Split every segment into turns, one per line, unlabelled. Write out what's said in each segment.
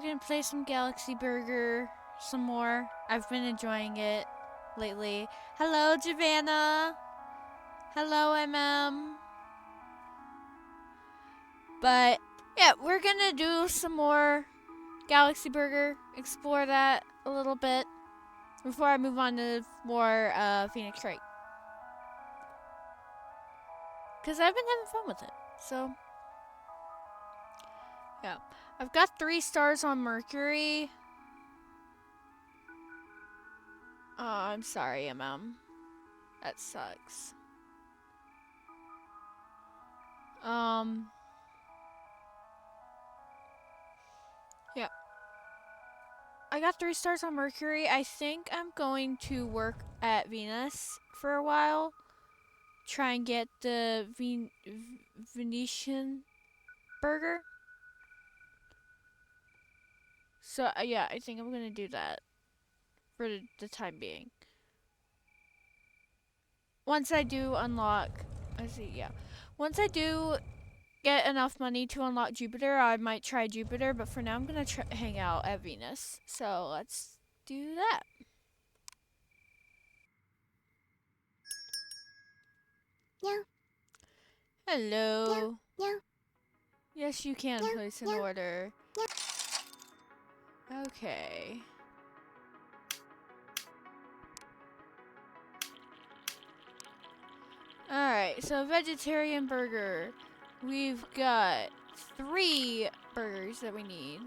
gonna play some Galaxy Burger some more. I've been enjoying it lately. Hello, Javanna. Hello, MM. But yeah, we're gonna do some more Galaxy Burger, explore that a little bit before I move on to more Phoenix Wright. Because I've been having fun with it. So, yeah. I've got 3 stars on Mercury. Oh, I'm sorry, MM. That sucks. Yeah. I got 3 stars on Mercury. I think I'm going to work at Venus for a while. Try and get the Venetian burger. So, yeah, I think I'm going to do that for the time being. Once I do unlock, once I do get enough money to unlock Jupiter, I might try Jupiter, but for now I'm going to hang out at Venus. So, let's do that.
Yeah.
Hello.
Yeah.
Yes, you can place an order. Okay. Alright, so vegetarian burger. We've got 3 burgers that we need.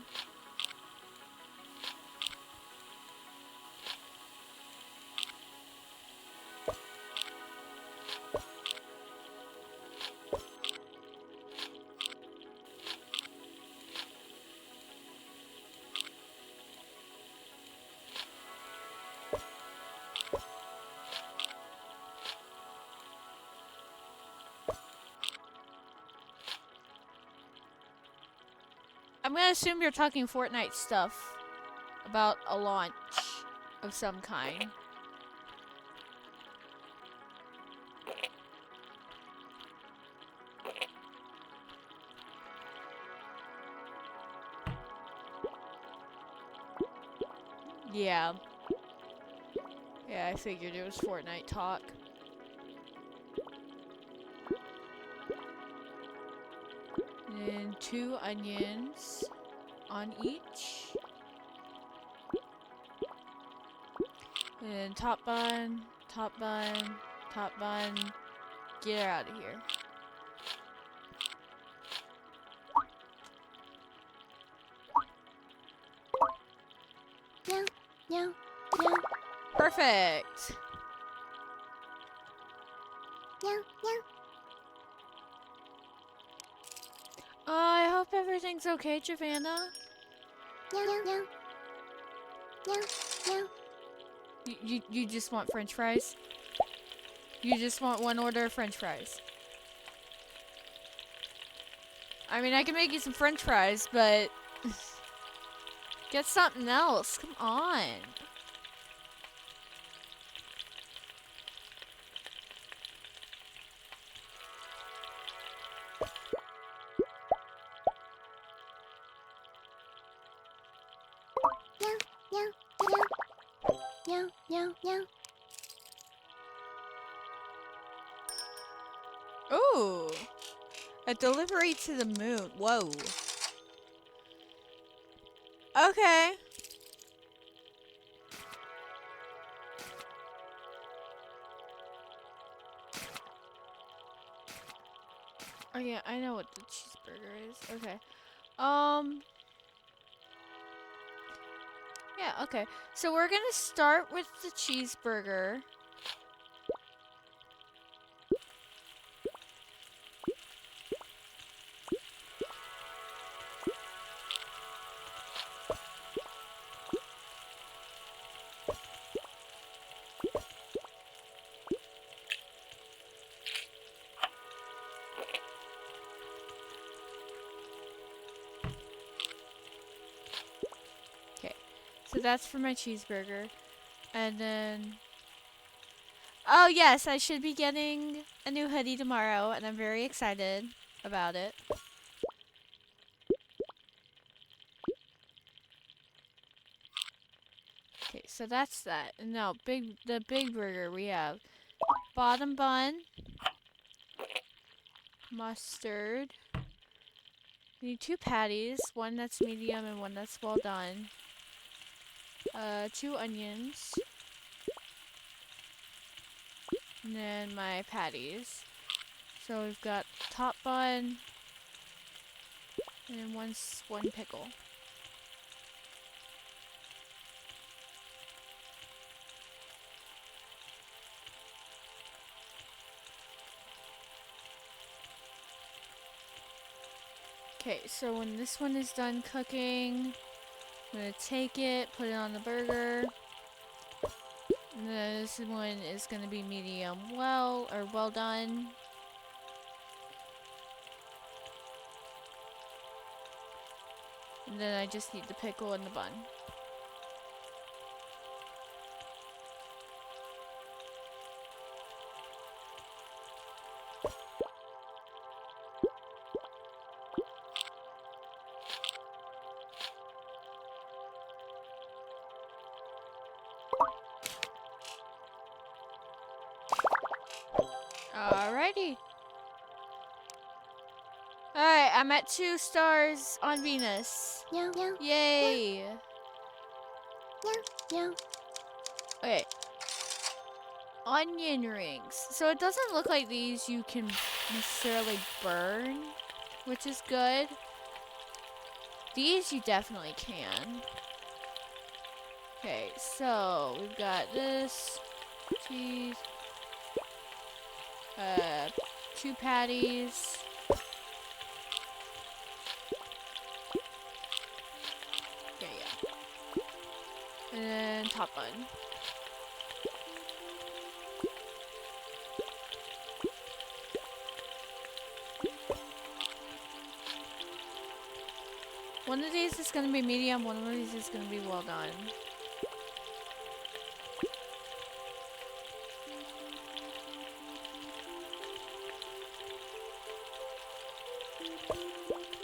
I'm gonna assume you're talking Fortnite stuff about a launch of some kind. Yeah. Yeah, I figured it was Fortnite talk. And 2 onions on each. And top bun, top bun, top bun. Get out of here.
Yeah.
Perfect.
Yeah.
I hope everything's okay, Javanna.
Yeah.
You just want French fries? You just want 1 order of French fries? I mean, I can make you some French fries, but get something else. Come on.
Yeah.
Ooh. A delivery to the moon. Whoa. Okay. Oh yeah, I know what the cheeseburger is. Okay. Yeah, okay. So we're gonna start with the cheeseburger. So that's for my cheeseburger. And then... Oh yes, I should be getting a new hoodie tomorrow, and I'm very excited about it. Okay, so that's that. No, the big burger we have bottom bun, mustard. We need 2 patties, one that's medium and one that's well done. 2 onions, and then my patties. So we've got top bun, and then one pickle. Okay, so when this one is done cooking, I'm gonna take it, put it on the burger. And this one is gonna be medium well done. And then I just need the pickle and the bun. Alrighty. Alright, I'm at 2 stars on Venus.
Meow, meow,
Yay!
meow, meow.
Okay. Onion rings. So it doesn't look like these you can necessarily burn, which is good. These you definitely can. Okay, so we've got this, cheese, 2 patties. Okay, yeah. And then top bun. One of these is gonna be medium, one of these is gonna be well done.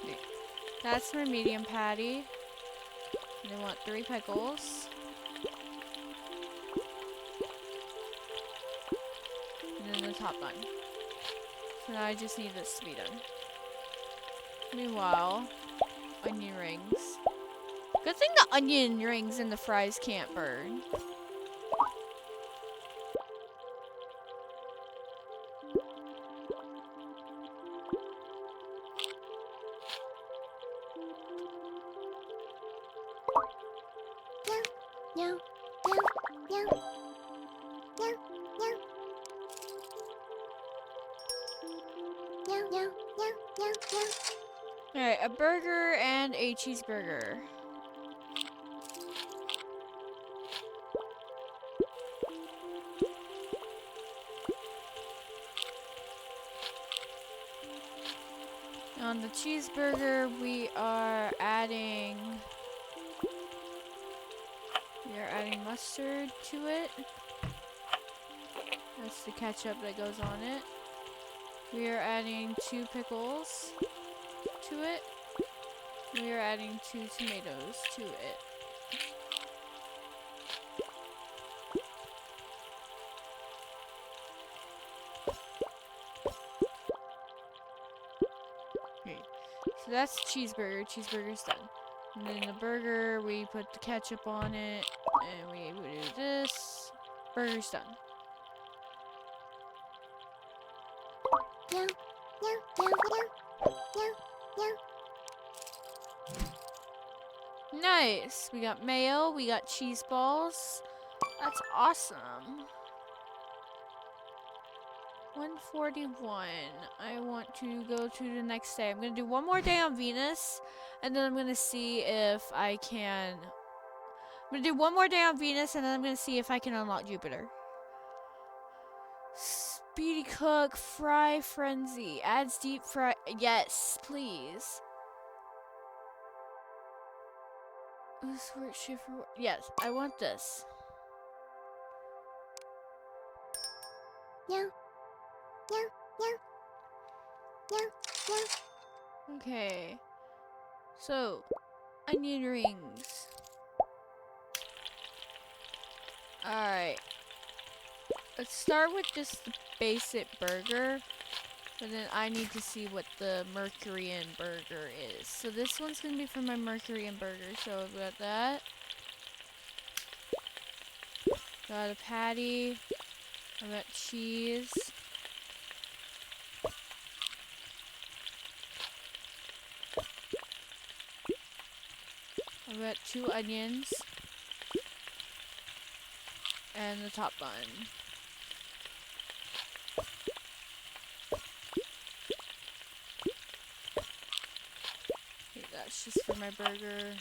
Okay. That's my medium patty. And I want 3 pickles. And then the top bun. So now I just need this to be done. Meanwhile, onion rings. Good thing the onion rings and the fries can't burn.
Meow, meow, meow, meow, meow. Meow, meow, meow, meow, meow.
Alright, a burger and a cheeseburger. On the cheeseburger, we are adding mustard to it. That's the ketchup that goes on it. We are adding 2 pickles to it. We are adding 2 tomatoes to it. Okay, so that's cheeseburger. Cheeseburger's done. And then the burger, we put the ketchup on it, and we do this. Burger's done.
Meow, meow, meow, meow, meow, meow.
Nice. We got mayo. We got cheese balls. That's awesome. 141. I want to go to the next day. I'm going to do one more day on Venus, and then I'm going to see if I can... I'm going to do one more day on Venus, and then I'm going to see if I can unlock Jupiter. Speedy cook, fry frenzy. Adds deep fry... Yes, please. This work shift for... Yes, I want this.
Meow, meow, meow, meow, meow.
Okay. So, onion rings. Alright. Let's start with just the basic burger. But then I need to see what the Mercury burger is. So this one's gonna be for my Mercury burger. So I've got that. Got a patty. I've got cheese. I've got 2 onions. And the top bun. Okay, that's just for my burger.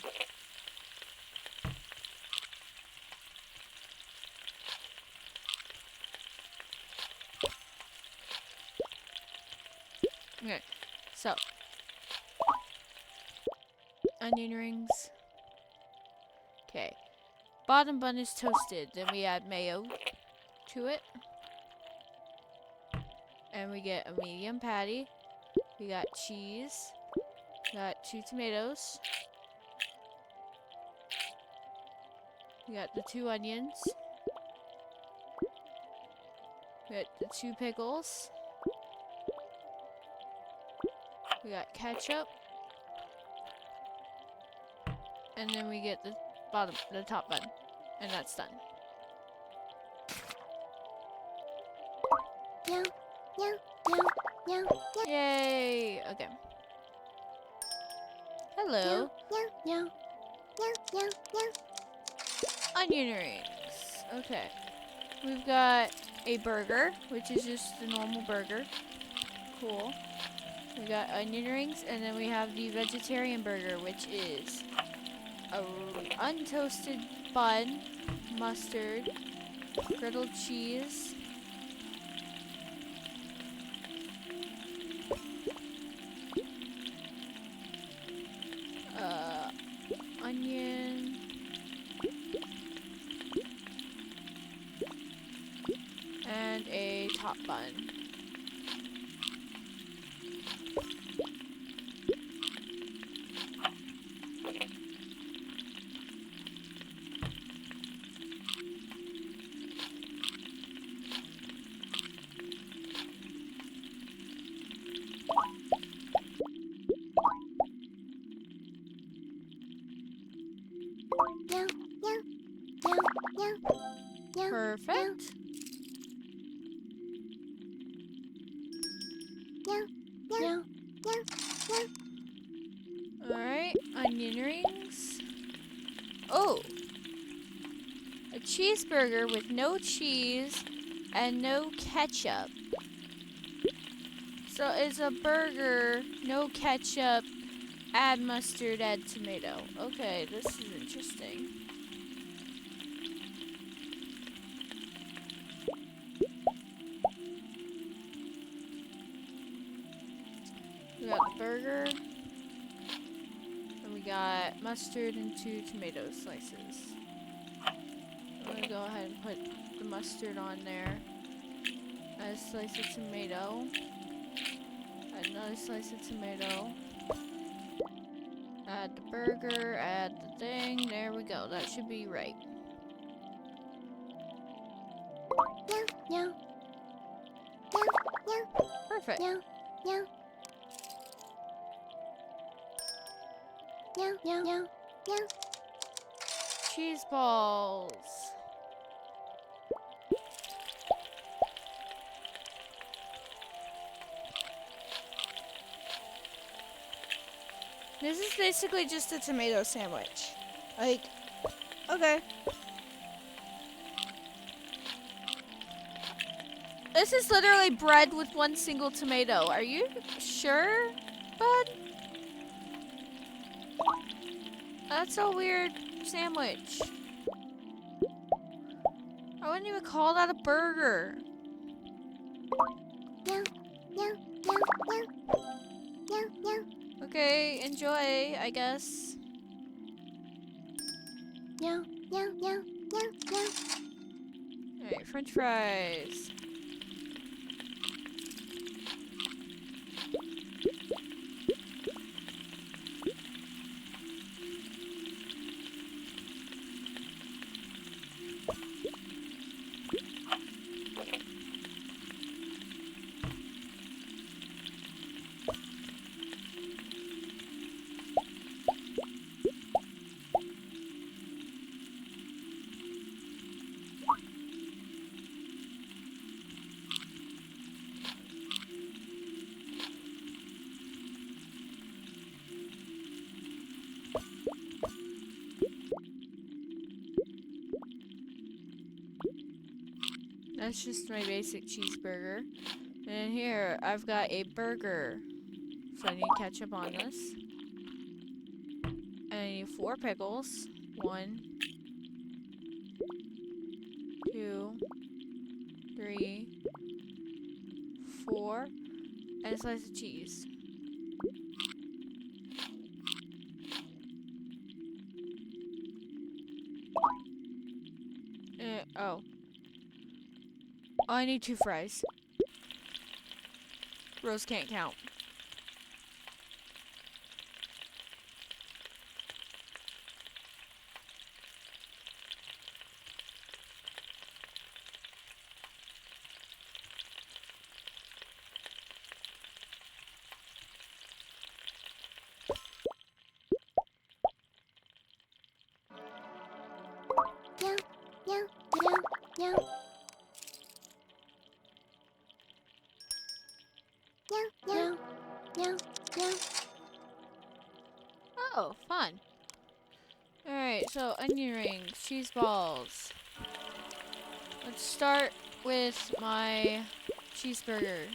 Okay, so onion rings. Okay, bottom bun is toasted. Then we add mayo to it, and we get a medium patty. We got cheese. We got 2 tomatoes. We got the 2 onions. We got the 2 pickles. We got ketchup. And then we get the top bun. And that's done.
Meow, meow, meow, meow, meow,
Yay! Okay. Hello.
meow, meow, meow, meow, meow.
Onion rings. Okay. We've got a burger, which is just a normal burger. Cool. We got onion rings, and then we have the vegetarian burger, which is a untoasted bun, mustard, griddled cheese, onion, and a top bun.
Meow, meow, meow, meow, meow.
Perfect.
Meow, meow, meow, meow.
Alright, onion rings. Oh! A cheeseburger with no cheese and no ketchup. So it's a burger, no ketchup, add mustard, add tomato. Okay, this is interesting. We got the burger. And we got mustard and 2 tomato slices. I'm gonna go ahead and put the mustard on there. Add a slice of tomato. Add another slice of tomato. Add the burger, add the thing. There we go. That should be right.
Meow, meow, meow, meow,
Perfect.
meow, meow. Meow, meow, meow, meow.
Cheese balls. This is basically just a tomato sandwich. Like, okay. This is literally bread with 1 single tomato. Are you sure, bud? That's a weird sandwich. I wouldn't even call that a burger.
Meow, meow, meow, meow. Meow, meow.
Okay, enjoy, I guess.
Meow, meow, meow, meow, meow.
Alright, French fries. That's just my basic cheeseburger. And here, I've got a burger. So I need ketchup on this. And I need 4 pickles. 1, 2, 3, 4. And a slice of cheese. Oh. Oh, I need 2 fries. Rose can't count.
Meow, meow, meow, meow. Meow, meow, meow, meow.
Oh, fun. Alright, so onion rings, cheese balls. Let's start with my cheeseburger.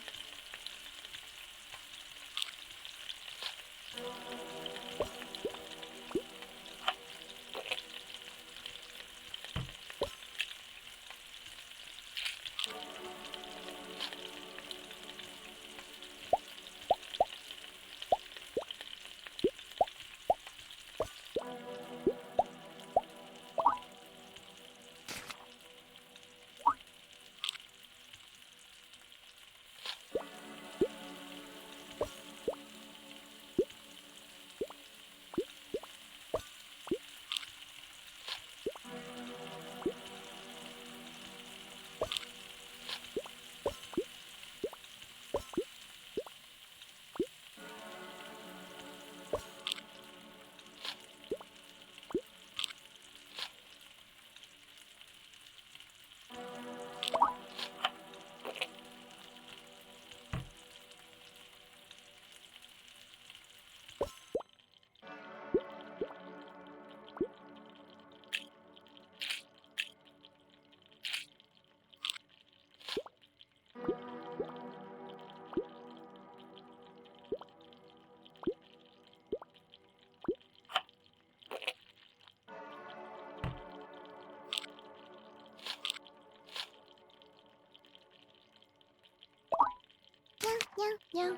Meow, meow, meow.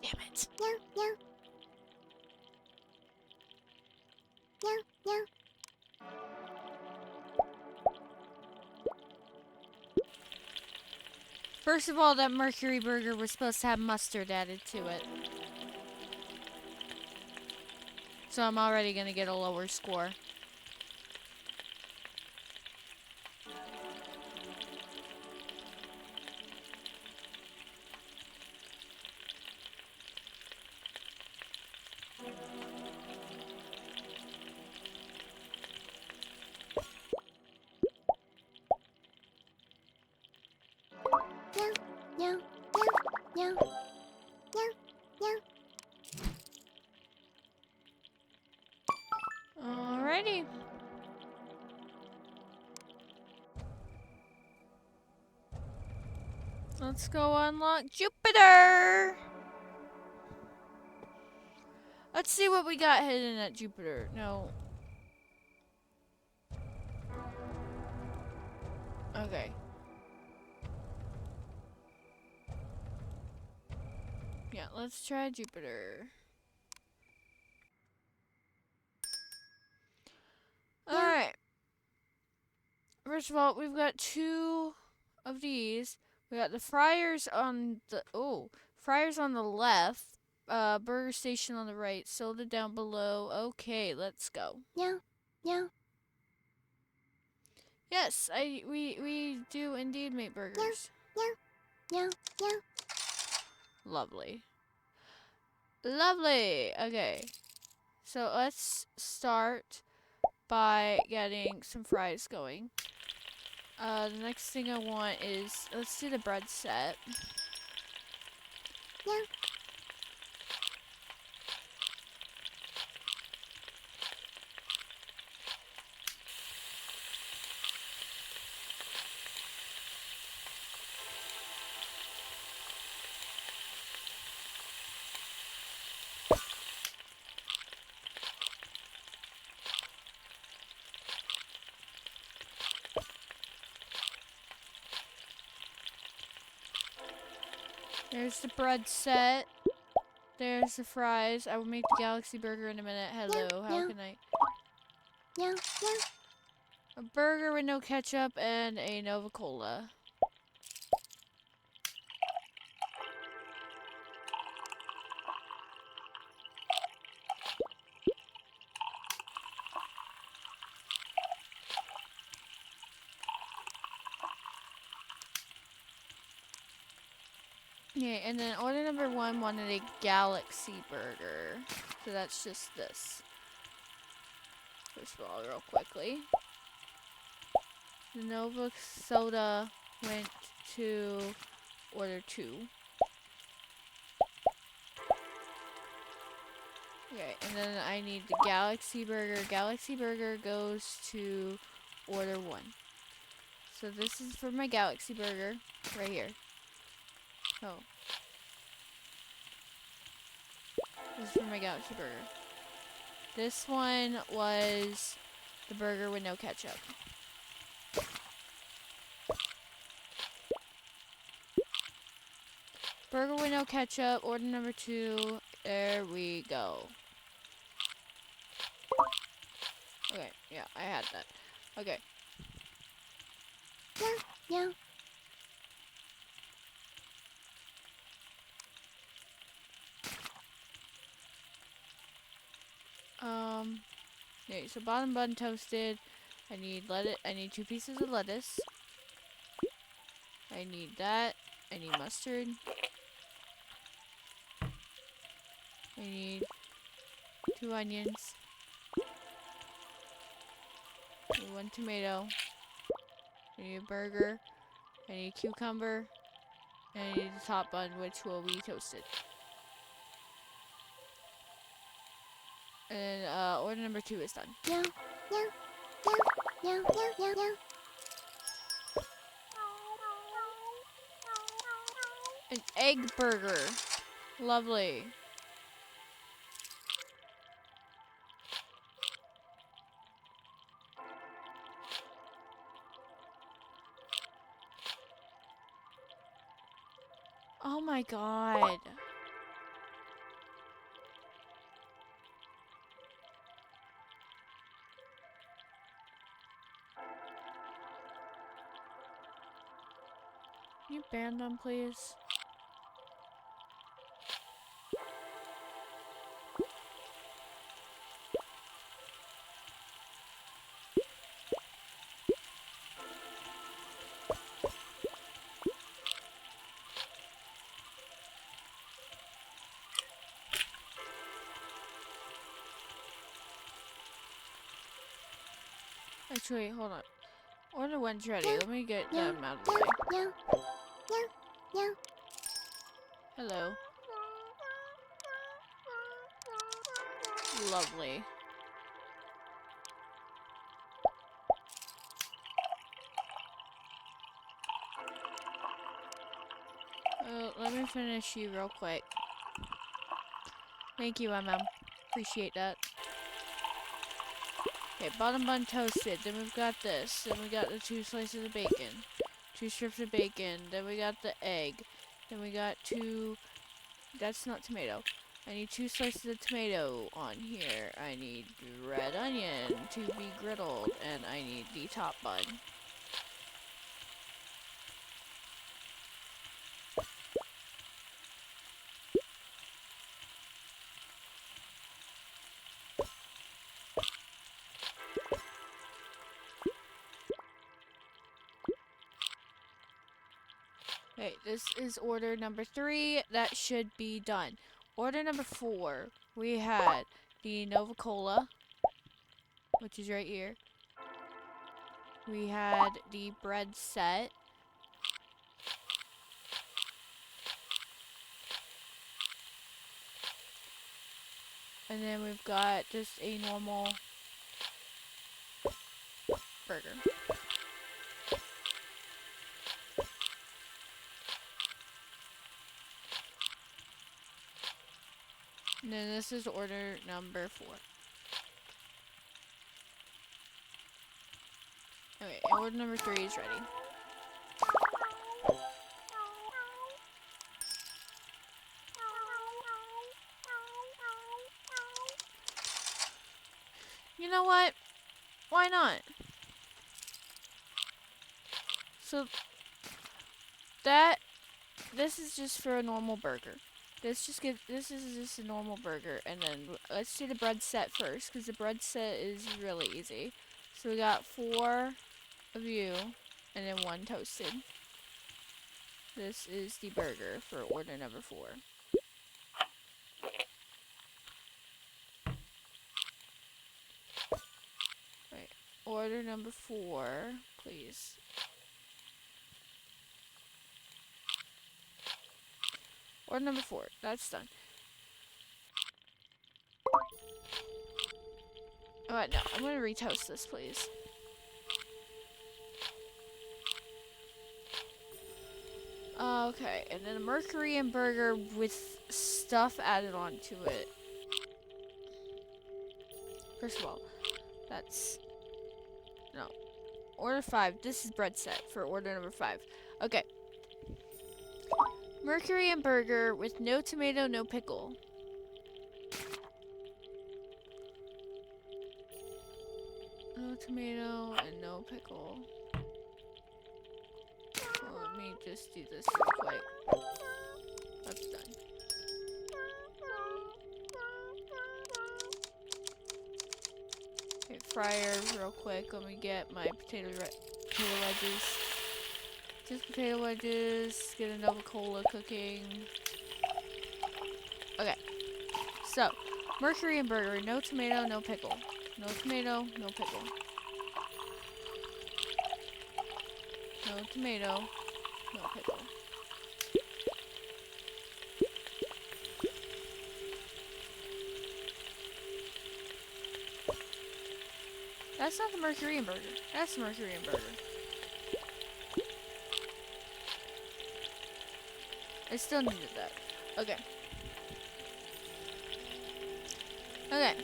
Damn it.
Meow, meow. Meow, meow.
First of all, that Mercury burger was supposed to have mustard added to it. So I'm already gonna get a lower score.
Meow, meow, meow, meow. Meow, meow.
Alrighty. Let's go unlock Jupiter! Let's see what we got hidden at Jupiter. No. Okay. Yeah, let's try Jupiter. Alright. First of all, we've got 2 of these. We got the fryers on the left, burger station on the right, soda down below. Okay, let's go.
Meow, meow.
Yes, we do indeed make burgers.
Meow, meow, meow.
Lovely. Lovely. Okay. So let's start by getting some fries going. The next thing I want is, let's do the bread set.
Meow.
There's the bread set. There's the fries. I will make the galaxy burger in a minute. Hello, how can I? A burger with no ketchup and a Nova Cola. Okay, and then order number 1 wanted a galaxy burger. So that's just this. First of all, real quickly. The Nova soda went to order 2. Okay, and then I need the galaxy burger. Galaxy burger goes to order 1. So this is for my galaxy burger right here. Oh. This is for my galaxy burger. This one was the burger with no ketchup. Burger with no ketchup, order number 2. There we go. Okay, yeah, I had that. Okay.
Yeah.
Okay, so bottom bun toasted. I need lettuce. I need 2 pieces of lettuce. I need that. I need mustard. I need 2 onions. I need 1 tomato. I need a burger. I need a cucumber. And I need the top bun, which will be toasted. And order number 2 is done. An egg burger. Lovely. Oh my god. Can you ban them, please? Actually, hold on. Order 1's ready. Let me get them out of the way. Hello. Lovely. Let me finish you real quick. Thank you, Appreciate that. Okay, bottom bun toasted. Then we've got this. Then we got the 2 slices of bacon. 2 strips of bacon. Then we got the egg. Then we got 2... That's not tomato. I need 2 slices of tomato on here. I need red onion to be griddled. And I need the top bun. Okay, this is order number 3. That should be done. Order number 4. We had the Nova Cola, which is right here. We had the bread set. And then we've got just a normal burger. And then this is order number 4. Okay, and order number 3 is ready. Why not? So that this is just for a normal burger. This is just a normal burger, and then let's do the bread set first, because the bread set is really easy. So we got 4 of you, and then 1 toasted. This is the burger for order number 4. Wait, order number 4, please. Order number 4, that's done. Alright, no, I'm gonna retoast this, please. Okay, and then a Mercury and burger with stuff added onto it. First of all, that's no. Order 5. This is bread set for order number 5. Okay. Mercury and burger with no tomato, no pickle. No tomato and no pickle. Well, let me just do this real quick. That's done. Okay, fryer real quick. Let me get my potato wedges. Just potato wedges. Get a Nova Cola cooking. Okay. So, Mercury and burger. No tomato, no pickle. No tomato, no pickle. No tomato, no pickle. That's not the Mercury and burger. That's the Mercury and burger. I still needed that. Okay. Okay.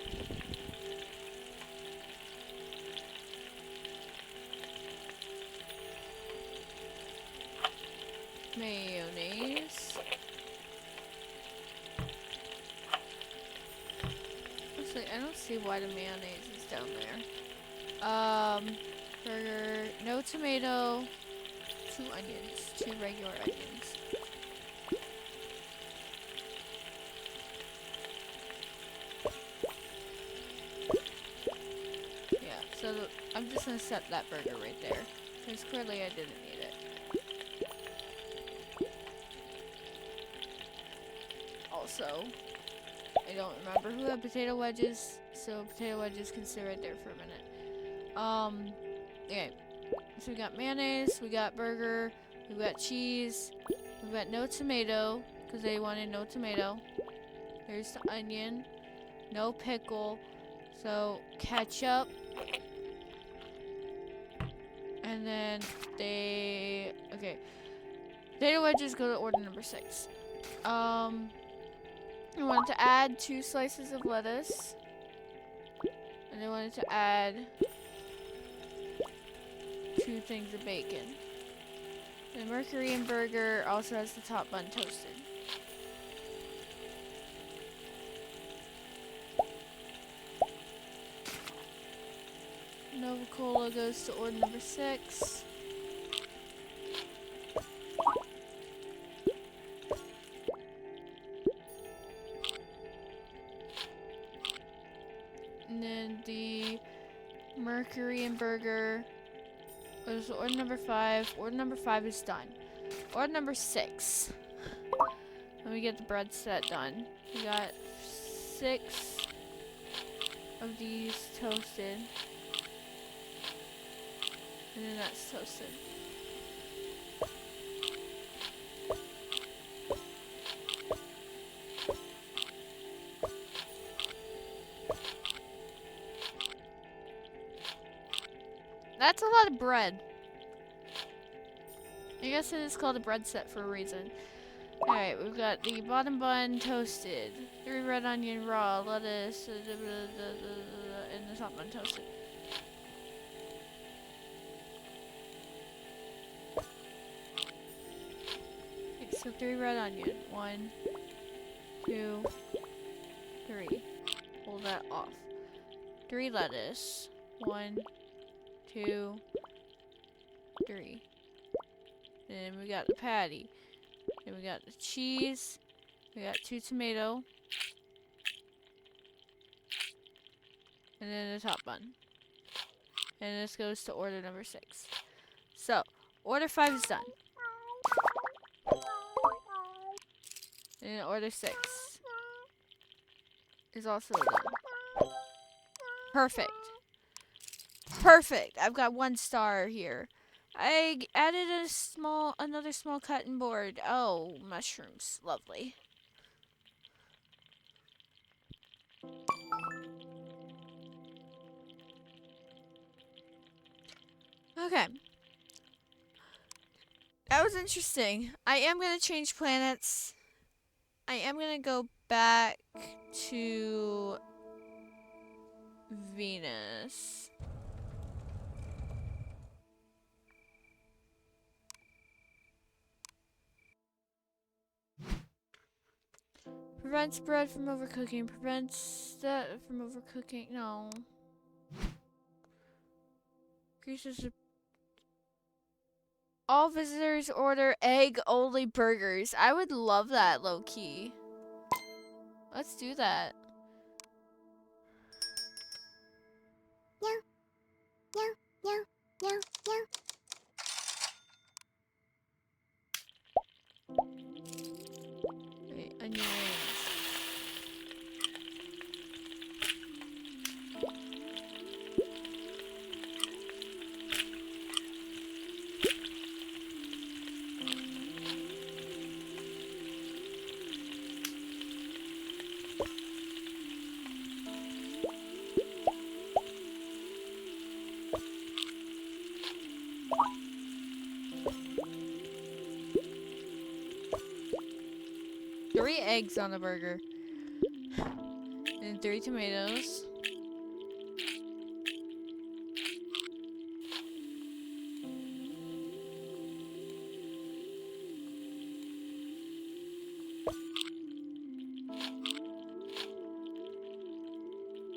Mayonnaise. Actually, I don't see why the mayonnaise is down there. Burger, no tomato, 2 onions, 2 regular onions. Yeah, so I'm just gonna set that burger right there, because clearly I didn't need it. Also, I don't remember who had potato wedges, so potato wedges can sit right there for a minute. Okay. So we got mayonnaise, we got burger, we got cheese, we got no tomato, because they wanted no tomato. There's the onion, no pickle, so ketchup, and then okay. Potato wedges go to order number 6. I wanted to add 2 slices of lettuce, and I wanted to add 2 things of bacon. The Mercury and burger also has the top bun toasted. Nova Cola goes to order number 6. And then the Mercury and burger goes to order number 5. Order number 5 is done. Order number 6. Let me get the bread set done. We got 6 of these toasted. And then that's toasted. That's a lot of bread. I guess it is called a bread set for a reason. Alright, we've got the bottom bun toasted. 3 red onion raw, lettuce, and the top bun toasted. Okay, so 3 red onion. 1, 2, 3. Pull that off. 3 lettuce. 1, 2, 3. Then we got the patty. Then we got the cheese. We got 2 tomato. And then the top bun. And this goes to order number 6. So, order 5 is done. And order 6 is also done. Perfect. Perfect. I've got 1 star here. I added another small cutting board. Oh, mushrooms. Lovely. Okay. That was interesting. I am going to change planets. I am going to go back to Venus. Prevents bread from overcooking. Prevents that from overcooking. No. Increases the... All visitors order egg-only burgers. I would love that, low-key. Let's do that.
Meow. Meow. Meow. Meow. Meow.
Wait, onion rings. Three eggs on a burger. And 3 tomatoes.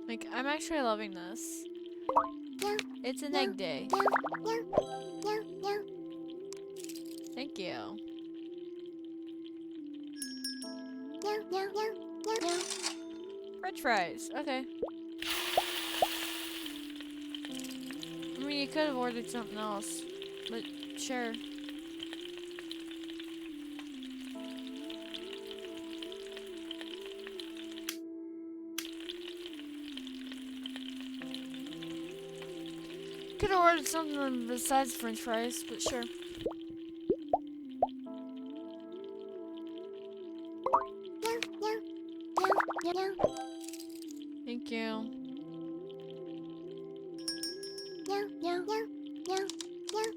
Like, I'm actually loving this.
Meow.
It's an
Meow.
egg day.
Meow. Meow. Meow. Meow.
Thank you.
Meow. Meow. Meow. Meow. Meow.
French fries. Okay. I mean, you could have ordered something else. But, sure. Could have ordered something besides French fries, but sure.
Meow. Meow. Meow. Meow.
Thank you.
Meow. Meow. Meow. Meow. Meow.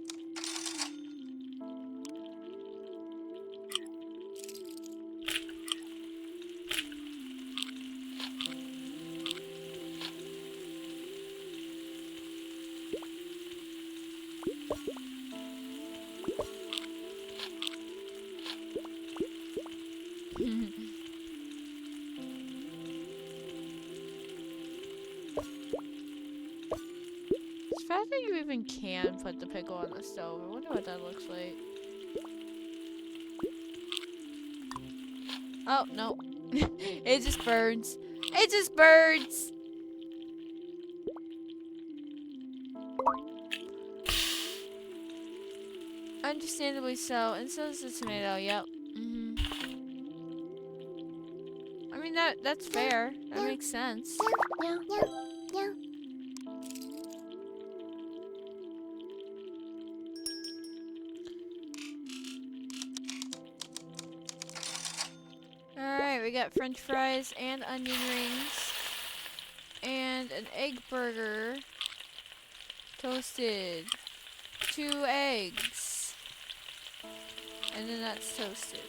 It's the fact that you even can put the pickle on the stove. I wonder what that looks like. Oh, no. It just burns. It just burns! Understandably so. And so is the tomato, yep. I mean, that's fair. That makes sense.
Meow. Meow. Meow.
Alright, we got French fries and onion rings. And an egg burger. Toasted. 2 eggs. And then that's toasted.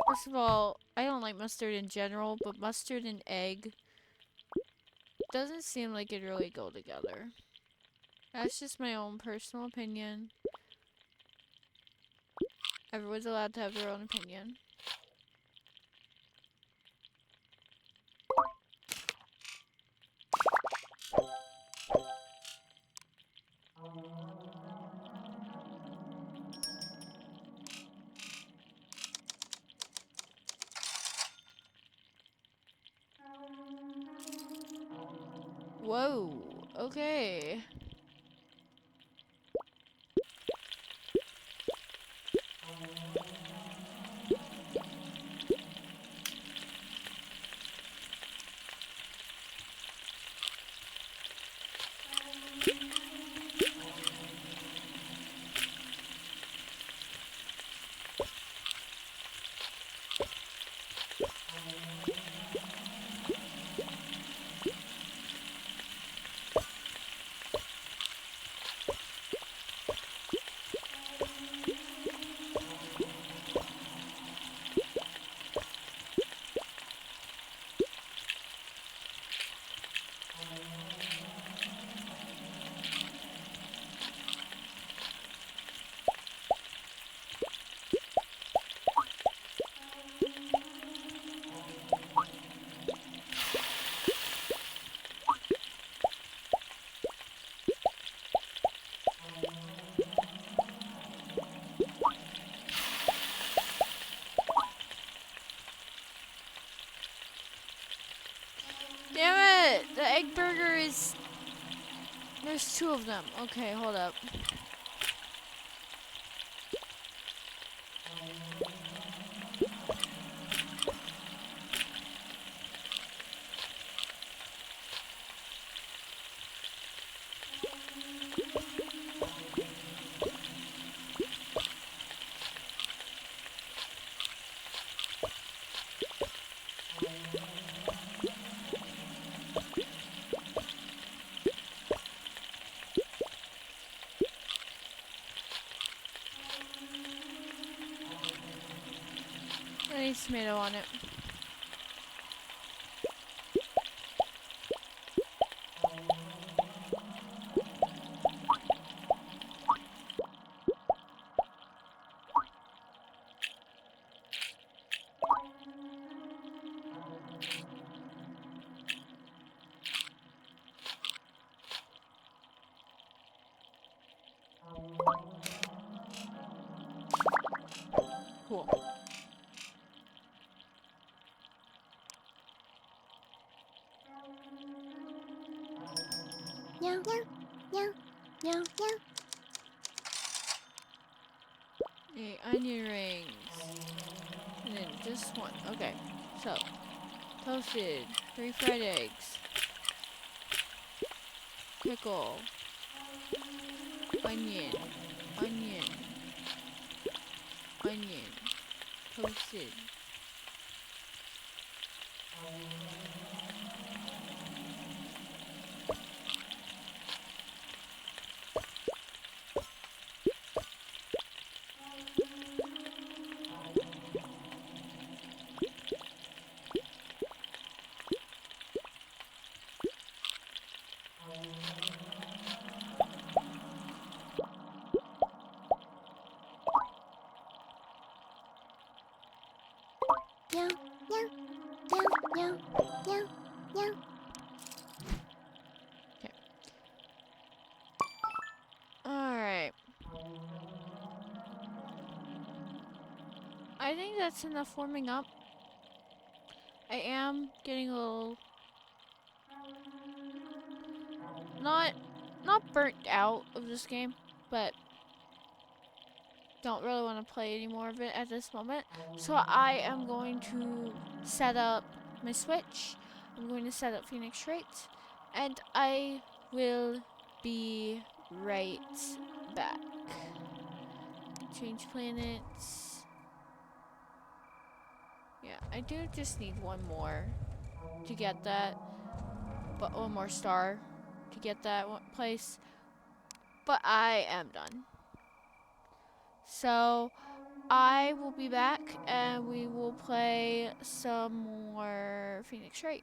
First of all, I don't like mustard in general, but mustard and egg doesn't seem like it really go together. That's just my own personal opinion. Everyone's allowed to have their own opinion. Whoa, okay. Damn it! The egg burger is... There's two of them. Okay, hold up. I need tomato on it. Cool.
Meow, meow, meow, meow, meow.
Okay, onion rings. And then just one. Okay, so toasted, 3 fried eggs, pickle, onion, onion, onion, toasted.
Meow, meow, meow, meow, meow, meow.
Alright. I think that's enough warming up. I am getting a little not burnt out of this game, but don't really want to play any more of it at this moment. So I am going to set up my Switch. I'm going to set up Phoenix Wright, and I will be right back. Change planets. Yeah, I do just need one more to get that, but one more star. to get that one place. But I am done. So I will be back and we will play some more Phoenix Wright.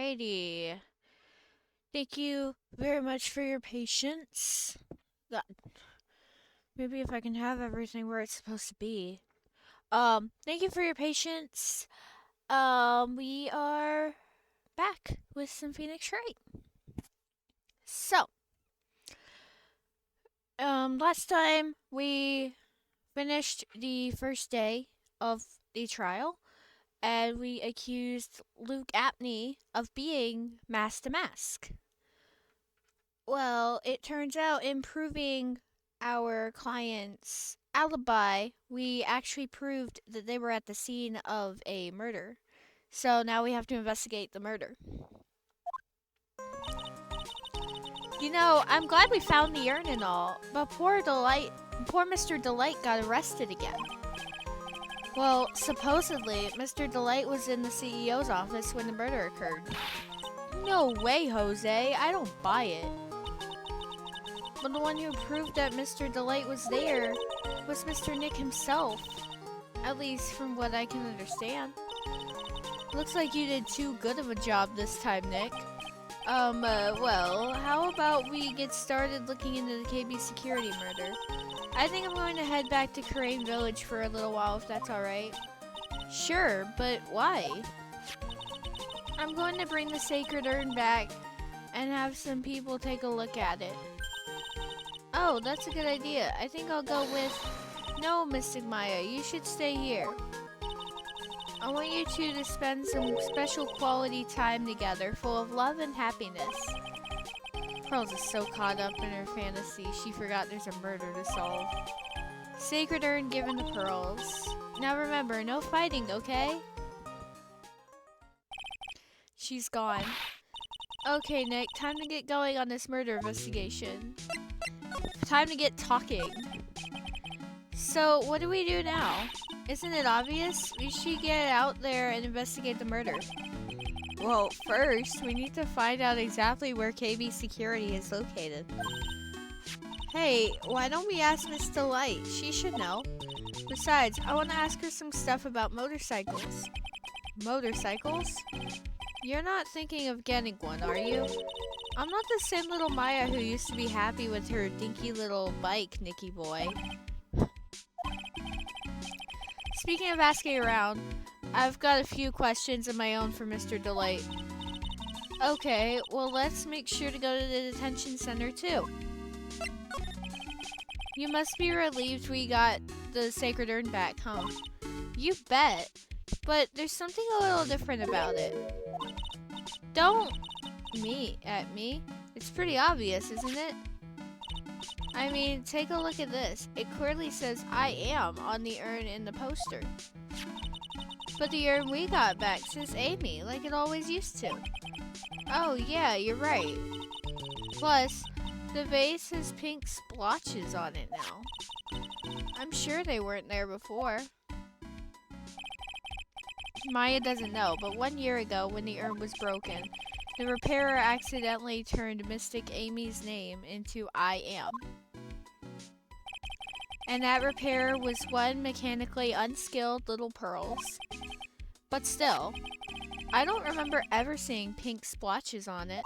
Alrighty. Thank you very much for your patience. God, maybe if I can have everything where it's supposed to be. Thank you for your patience. We are back with some Phoenix Wright. So, last time we finished the first day of the trial, and we accused Luke Apney of being Mask to Mask. Well, it turns out in proving our client's alibi, we actually proved that they were at the scene of a murder. So now we have to investigate the murder. You know, I'm glad we found the urn and all, but poor Mr. Delight got arrested again. Well, supposedly, Mr. Delight was in the CEO's office when the murder occurred. No way, Jose. I don't buy it. But the one who proved that Mr. Delight was there was Mr. Nick himself. At least from what I can understand. Looks like you did too good of a job this time, Nick. Well, how about we get started looking into the KB security murder? I think I'm going to head back to Crane Village for a little while, if that's alright. Sure, but why? I'm going to bring the sacred urn back and have some people take a look at it. Oh, that's a good idea. I think I'll go with... No, Mystic Maya, you should stay here. I want you two to spend some special quality time together, full of love and happiness. Pearls is so caught up in her fantasy, she forgot there's a murder to solve. Sacred urn given to Pearls. Now remember, no fighting, okay? She's gone. Okay, Nick, time to get going on this murder investigation. Time to get talking. So, what do we do now? Isn't it obvious? We should get out there and investigate the murder. Well, first, we need to find out exactly where KB Security is located. Hey, why don't we ask Miss Delight? She should know. Besides, I want to ask her some stuff about motorcycles. Motorcycles? You're not thinking of getting one, are you? I'm not the same little Maya who used to be happy with her dinky little bike, Nicky boy. Speaking of asking around, I've got a few questions of my own for Mr. Delight. Okay, well let's make sure to go to the detention center too. You must be relieved we got the sacred urn back, huh? You bet. But there's something a little different about it. Don't at me. It's pretty obvious, isn't it? I mean, take a look at this. It clearly says I am on the urn in the poster. But the urn we got back says Amy, like it always used to. Oh yeah, you're right. Plus, the vase has pink splotches on it now. I'm sure they weren't there before. Maya doesn't know, but 1 year ago when the urn was broken, the repairer accidentally turned Mystic Amy's name into I am. And that repairer was one mechanically unskilled little Pearls. But still, I don't remember ever seeing pink splotches on it.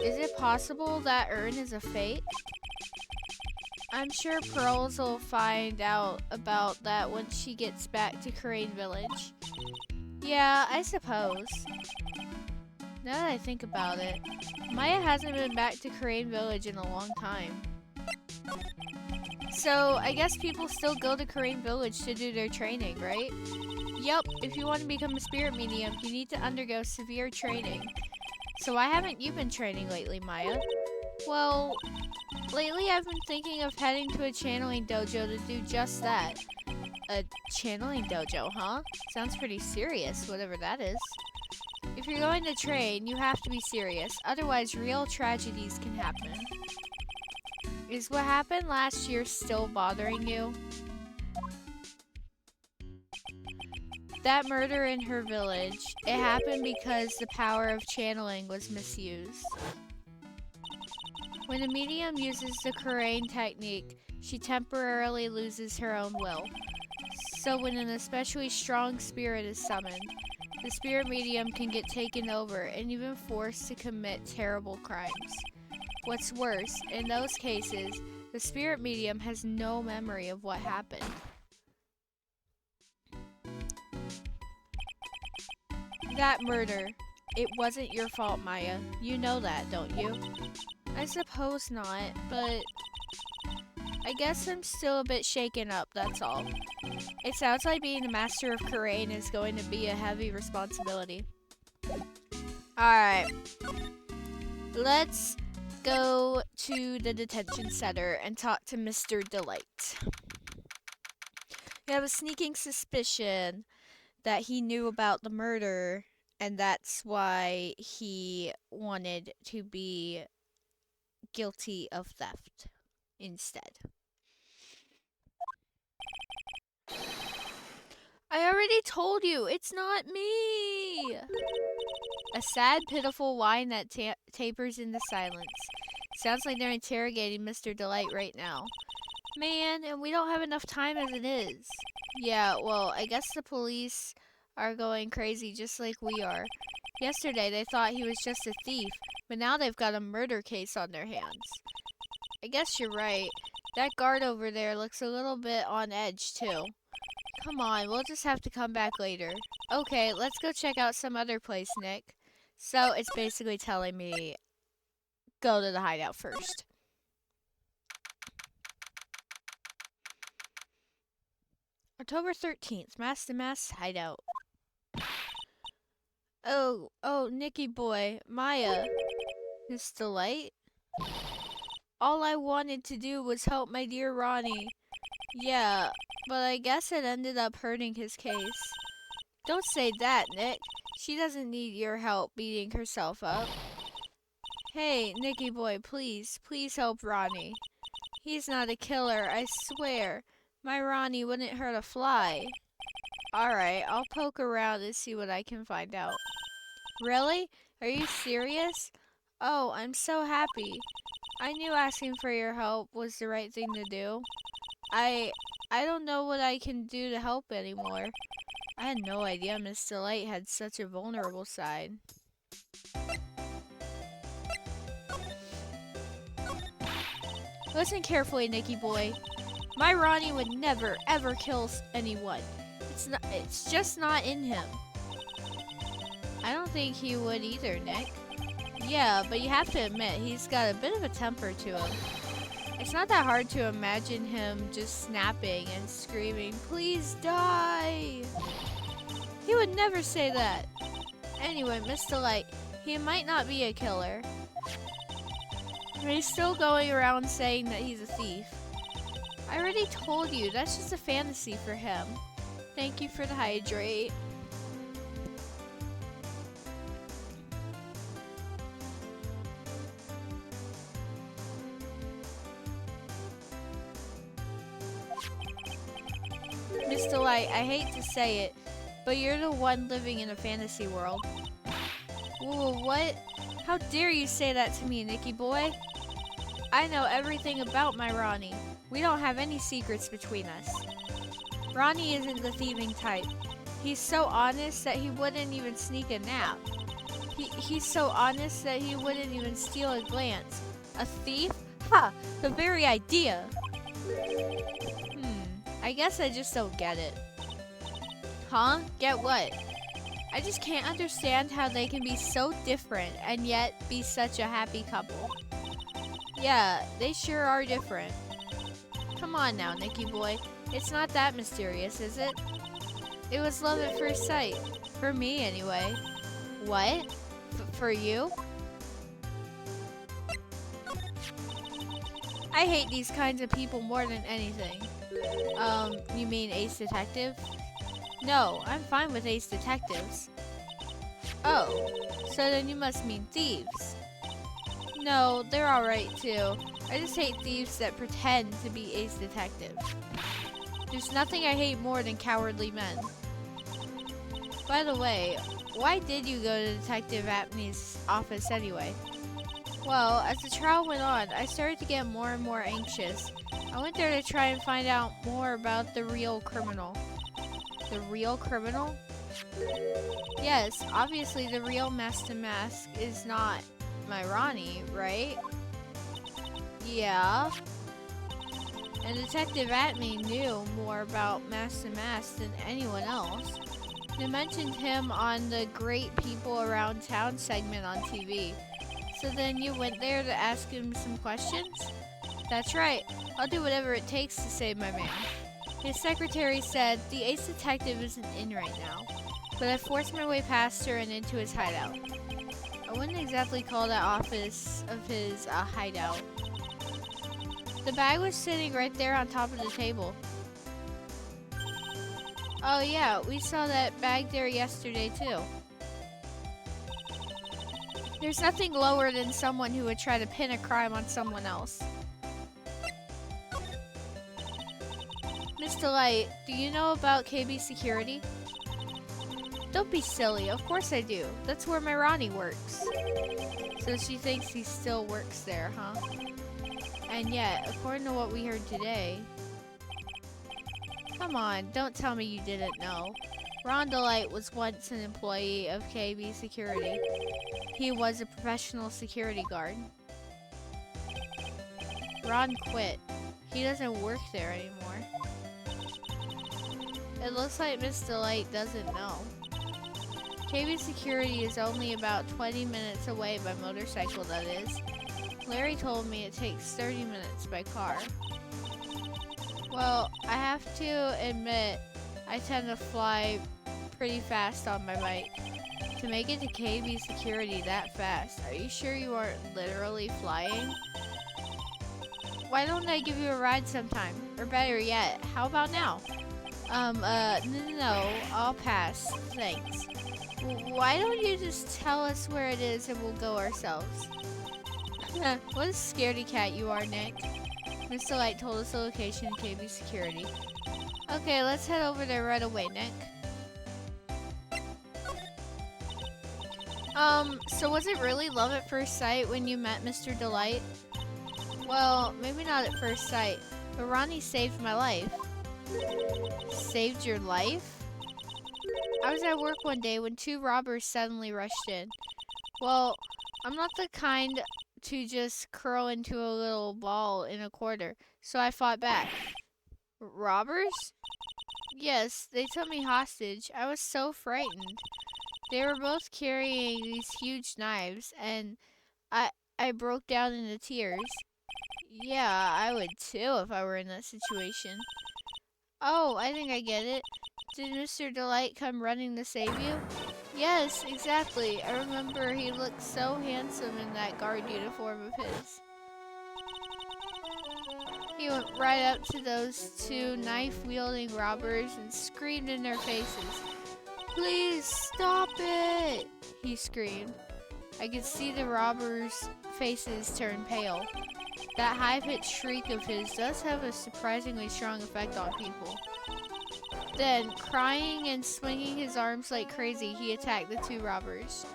Is it possible that urn is a fake? I'm sure Pearls will find out about that once she gets back to Crane Village. Yeah, I suppose. Now that I think about it, Maya hasn't been back to Crane Village in a long time. So, I guess people still go to Crane Village to do their training, right? Yup, if you want to become a spirit medium, you need to undergo severe training. So why haven't you been training lately, Maya? Well, lately I've been thinking of heading to a channeling dojo to do just that. A channeling dojo, huh? Sounds pretty serious, whatever that is. If you're going to train, you have to be serious, otherwise real tragedies can happen. Is what happened last year still bothering you? That murder in her village, it happened because the power of channeling was misused. When a medium uses the Kurain technique, she temporarily loses her own will. So when an especially strong spirit is summoned, The spirit medium can get taken over and even forced to commit terrible crimes. What's worse, in those cases, the spirit medium has no memory of what happened. That murder, it wasn't your fault, Maya. You know that, don't you? I suppose not, but I guess I'm still a bit shaken up, that's all. It sounds like being the master of Karain is going to be a heavy responsibility. Alright. Let's go to the detention center and talk to Mr. Delight. We have a sneaking suspicion that he knew about the murder, and that's why he wanted to be guilty of theft instead. I already told you, it's not me! A sad, pitiful whine that tapers into silence. Sounds like they're interrogating Mr. Delight right now. Man, and we don't have enough time as it is. Yeah, well, I guess the police are going crazy just like we are. Yesterday they thought he was just a thief, but now they've got a murder case on their hands. I guess you're right. That guard over there looks a little bit on edge, too. Come on, we'll just have to come back later. Okay, let's go check out some other place, Nick. So it's basically telling me, go to the hideout first. October 13th, Mass to Mass hideout. Oh, Nicky boy, Maya. Miss Delight? All I wanted to do was help my dear Ronnie. Yeah, but I guess it ended up hurting his case. Don't say that, Nick. She doesn't need your help beating herself up. Hey, Nicky boy, please help Ronnie. He's not a killer, I swear. My Ronnie wouldn't hurt a fly. Alright, I'll poke around and see what I can find out. Really? Are you serious? Oh, I'm so happy. I knew asking for your help was the right thing to do. I don't know what I can do to help anymore. I had no idea Miss Delight had such a vulnerable side. Listen carefully, Nicky boy. My Ronnie would never, ever kill anyone. It's just not in him. I don't think he would either, Nick. Yeah, but you have to admit, he's got a bit of a temper to him. It's not that hard to imagine him just snapping and screaming, "Please die!" He would never say that. Anyway, Miss Delight, he might not be a killer. But he's still going around saying that he's a thief. I already told you, that's just a fantasy for him. Thank you for the hydrate. Miss Delight, I hate to say it, but you're the one living in a fantasy world. Whoa, what? How dare you say that to me, Nicky boy? I know everything about my Ronnie. We don't have any secrets between us. Ronnie isn't the thieving type. He's so honest that he wouldn't even sneak a nap. He's so honest that he wouldn't even steal a glance. A thief? Ha! The very idea! I guess I just don't get it. Huh? Get what? I just can't understand how they can be so different and yet be such a happy couple. Yeah, they sure are different. Come on now, Nicky boy. It's not that mysterious, is it? It was love at first sight. For me, anyway. What? For you? I hate these kinds of people more than anything. You mean Ace Detective? No, I'm fine with Ace Detectives. Oh, so then you must mean thieves. No, they're alright too. I just hate thieves that pretend to be Ace Detective. There's nothing I hate more than cowardly men. By the way, why did you go to Detective Apney's office anyway? Well, as the trial went on, I started to get more and more anxious. I went there to try and find out more about the real criminal. The real criminal? Yes, obviously the real Master Mask is not my Ronnie, right? Yeah. And Detective Atme knew more about Master Mask than anyone else. They mentioned him on the Great People Around Town segment on TV. So then you went there to ask him some questions? That's right. I'll do whatever it takes to save my man. His secretary said the ace detective isn't in right now, but I forced my way past her and into his hideout. I wouldn't exactly call that office of his a hideout. The bag was sitting right there on top of the table. Oh yeah, we saw that bag there yesterday too. There's nothing lower than someone who would try to pin a crime on someone else. Miss Delight, do you know about KB Security? Don't be silly, of course I do. That's where my Ronnie works. So she thinks he still works there, huh? And yet, according to what we heard today... Come on, don't tell me you didn't know. Ron Delight was once an employee of KB Security. He was a professional security guard. Ron quit. He doesn't work there anymore. It looks like Miss Delight doesn't know. KB Security is only about 20 minutes away by motorcycle, that is. Larry told me it takes 30 minutes by car. Well, I have to admit, I tend to fly pretty fast on my bike. To make it to KB Security that fast, are you sure you aren't literally flying? Why don't I give you a ride sometime? Or better yet, how about now? No, I'll pass. Thanks. Why don't you just tell us where it is and we'll go ourselves? What a scaredy cat you are, Nick. Mr. Light told us the location of KB Security. Okay, let's head over there right away, Nick. So was it really love at first sight when you met Mr. Delight? Well, maybe not at first sight, but Ronnie saved my life. Saved your life? I was at work one day when two robbers suddenly rushed in. Well, I'm not the kind to just curl into a little ball in a corner, so I fought back. Robbers? Yes, they took me hostage. I was so frightened. They were both carrying these huge knives, and I broke down into tears. Yeah, I would too if I were in that situation. Oh, I think I get it. Did Mr. Delight come running to save you? Yes, exactly. I remember he looked so handsome in that guard uniform of his. He went right up to those two knife-wielding robbers and screamed in their faces. Please stop it! He screamed. I could see the robbers' faces turn pale. That high-pitched shriek of his does have a surprisingly strong effect on people. Then, crying and swinging his arms like crazy, he attacked the two robbers.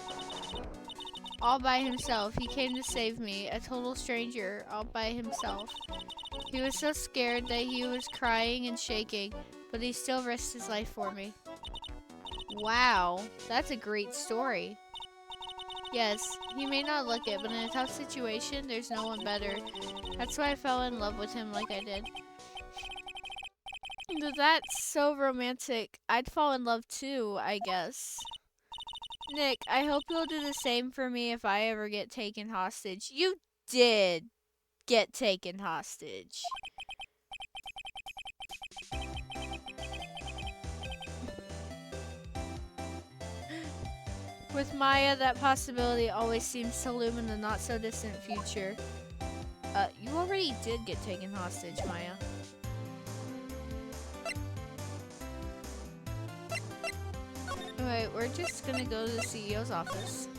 All by himself, he came to save me, a total stranger, all by himself. He was so scared that he was crying and shaking, but he still risked his life for me. Wow, that's a great story. Yes, he may not look it, but in a tough situation, there's no one better. That's why I fell in love with him like I did. That's so romantic. I'd fall in love too, I guess. Nick, I hope you'll do the same for me if I ever get taken hostage. You did get taken hostage. With Maya, that possibility always seems to loom in the not-so-distant future. You already did get taken hostage, Maya. Alright, we're just gonna go to the CEO's office.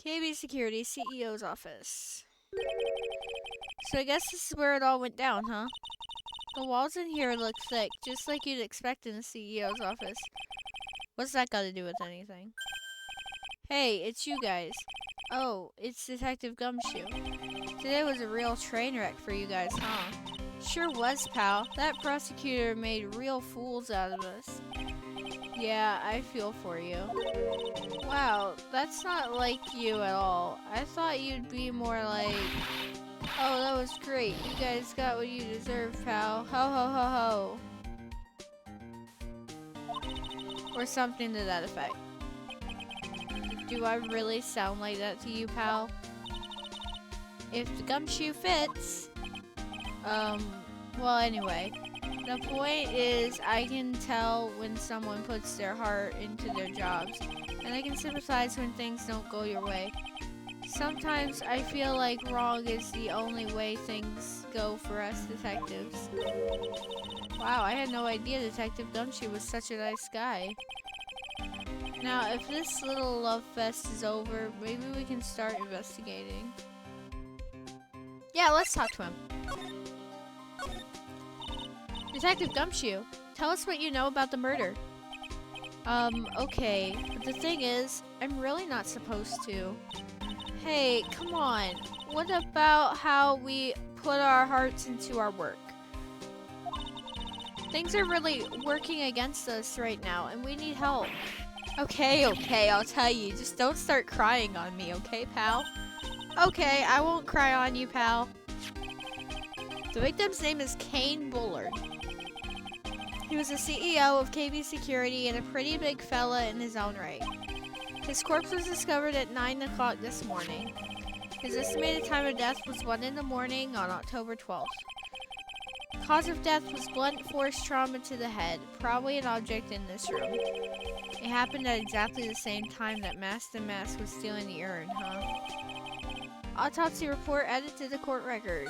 KB Security, CEO's office. So I guess this is where it all went down, huh? The walls in here look thick, just like you'd expect in a CEO's office. What's that got to do with anything? Hey, it's you guys. Oh, it's Detective Gumshoe. Today was a real train wreck for you guys, huh? Sure was, pal. That prosecutor made real fools out of us. Yeah, I feel for you. Wow, that's not like you at all. I thought you'd be more like, oh, that was great. You guys got what you deserve, pal. Ho ho ho ho. Or something to that effect. Do I really sound like that to you, pal? If the gumshoe fits. Well, anyway. The point is, I can tell when someone puts their heart into their jobs, and I can sympathize when things don't go your way. Sometimes I feel like wrong is the only way things go for us detectives. Wow, I had no idea Detective Gumshoe was such a nice guy. Now, if this little love fest is over, maybe we can start investigating. Yeah, let's talk to him. Detective Gumshoe, tell us what you know about the murder. Okay, but the thing is, I'm really not supposed to. Hey, come on. What about how we put our hearts into our work? Things are really working against us right now, and we need help. Okay, I'll tell you. Just don't start crying on me, okay, pal? Okay, I won't cry on you, pal. The victim's name is Kane Bullard. He was the CEO of KB Security and a pretty big fella in his own right. His corpse was discovered at 9 o'clock this morning. His estimated time of death was 1 in the morning on October 12th. Cause of death was blunt force trauma to the head, probably an object in this room. It happened at exactly the same time that Mask the Mask was stealing the urn, huh? Autopsy report added to the court record.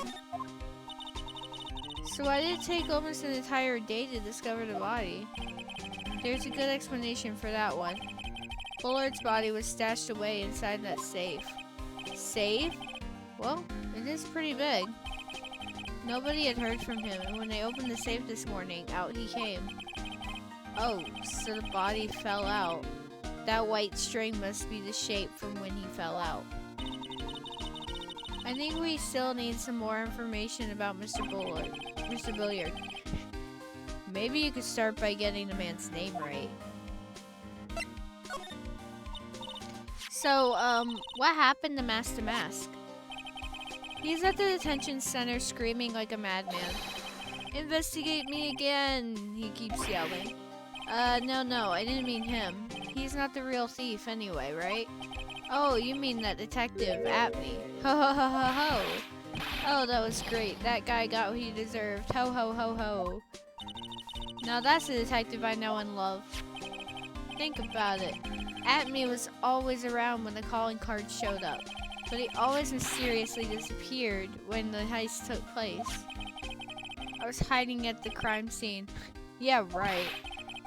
So why did it take almost an entire day to discover the body? There's a good explanation for that one. Bullard's body was stashed away inside that safe. Safe? Well, it is pretty big. Nobody had heard from him, and when they opened the safe this morning, out he came. Oh, so the body fell out. That white string must be the shape from when he fell out. I think we still need some more information about Mr. Bullard. Mr. Billiard. Maybe you could start by getting the man's name right. So, what happened to Mask the Mask? He's at the detention center screaming like a madman. Investigate me again, he keeps yelling. No, I didn't mean him. He's not the real thief anyway, right? Oh, you mean that detective at me. Ho ho ho ho ho. Oh, that was great. That guy got what he deserved. Ho ho ho ho. Now that's a detective I know and love. Think about it. Atme was always around when the calling card showed up, but he always mysteriously disappeared when the heist took place. I was hiding at the crime scene. Yeah, right.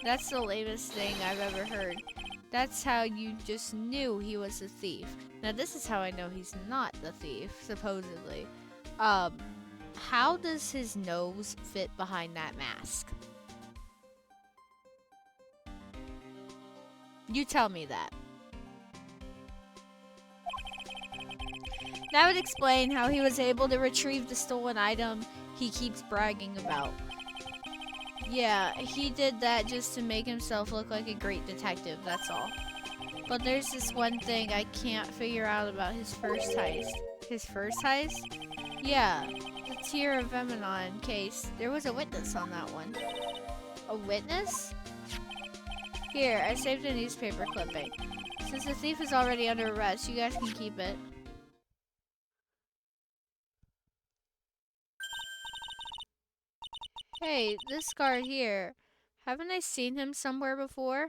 That's the lamest thing I've ever heard. That's how you just knew he was a thief. Now this is how I know he's not the thief, supposedly. How does his nose fit behind that mask? You tell me that. That would explain how he was able to retrieve the stolen item he keeps bragging about. Yeah, he did that just to make himself look like a great detective, that's all. But there's this one thing I can't figure out about his first heist. His first heist? Yeah, the Tear of Emanon case. There was a witness on that one. A witness? Here, I saved a newspaper clipping. Since the thief is already under arrest, you guys can keep it. Hey, this guard here. Haven't I seen him somewhere before?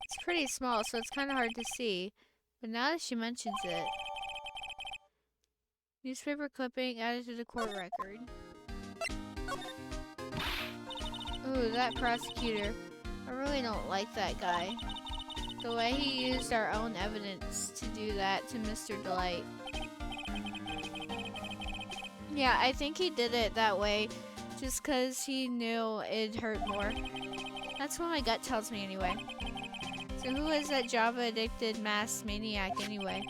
It's pretty small, so it's kind of hard to see. But now that she mentions it... Newspaper clipping added to the court record. Ooh, that prosecutor. I really don't like that guy. The way he used our own evidence to do that to Mr. Delight. Yeah, I think he did it that way just because he knew it'd hurt more. That's what my gut tells me anyway. So who is that Java-addicted masked maniac anyway?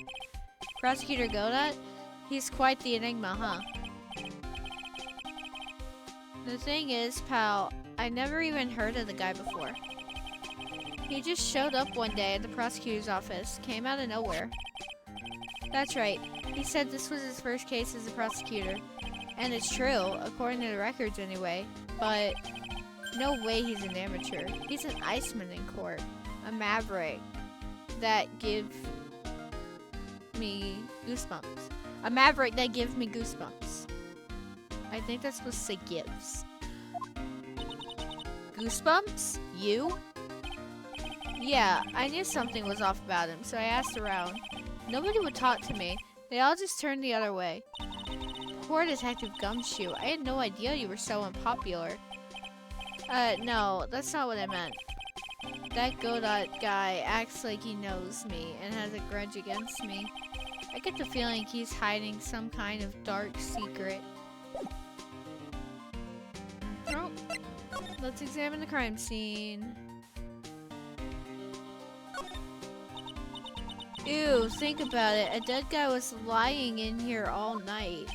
Prosecutor Godot? He's quite the enigma, huh? The thing is, pal, I never even heard of the guy before. He just showed up one day at the prosecutor's office, came out of nowhere. That's right, he said this was his first case as a prosecutor. And it's true, according to the records anyway. But no way he's an amateur. He's an Iceman in court. A maverick that gives me goosebumps. A maverick that gives me goosebumps. I think that's supposed to say gives. Goosebumps? You? Yeah, I knew something was off about him, so I asked around. Nobody would talk to me. They all just turned the other way. Poor Detective Gumshoe. I had no idea you were so unpopular. No, that's not what I meant. That Godot guy acts like he knows me and has a grudge against me. I get the feeling he's hiding some kind of dark secret. Oh, let's examine the crime scene. Ew, think about it. A dead guy was lying in here all night.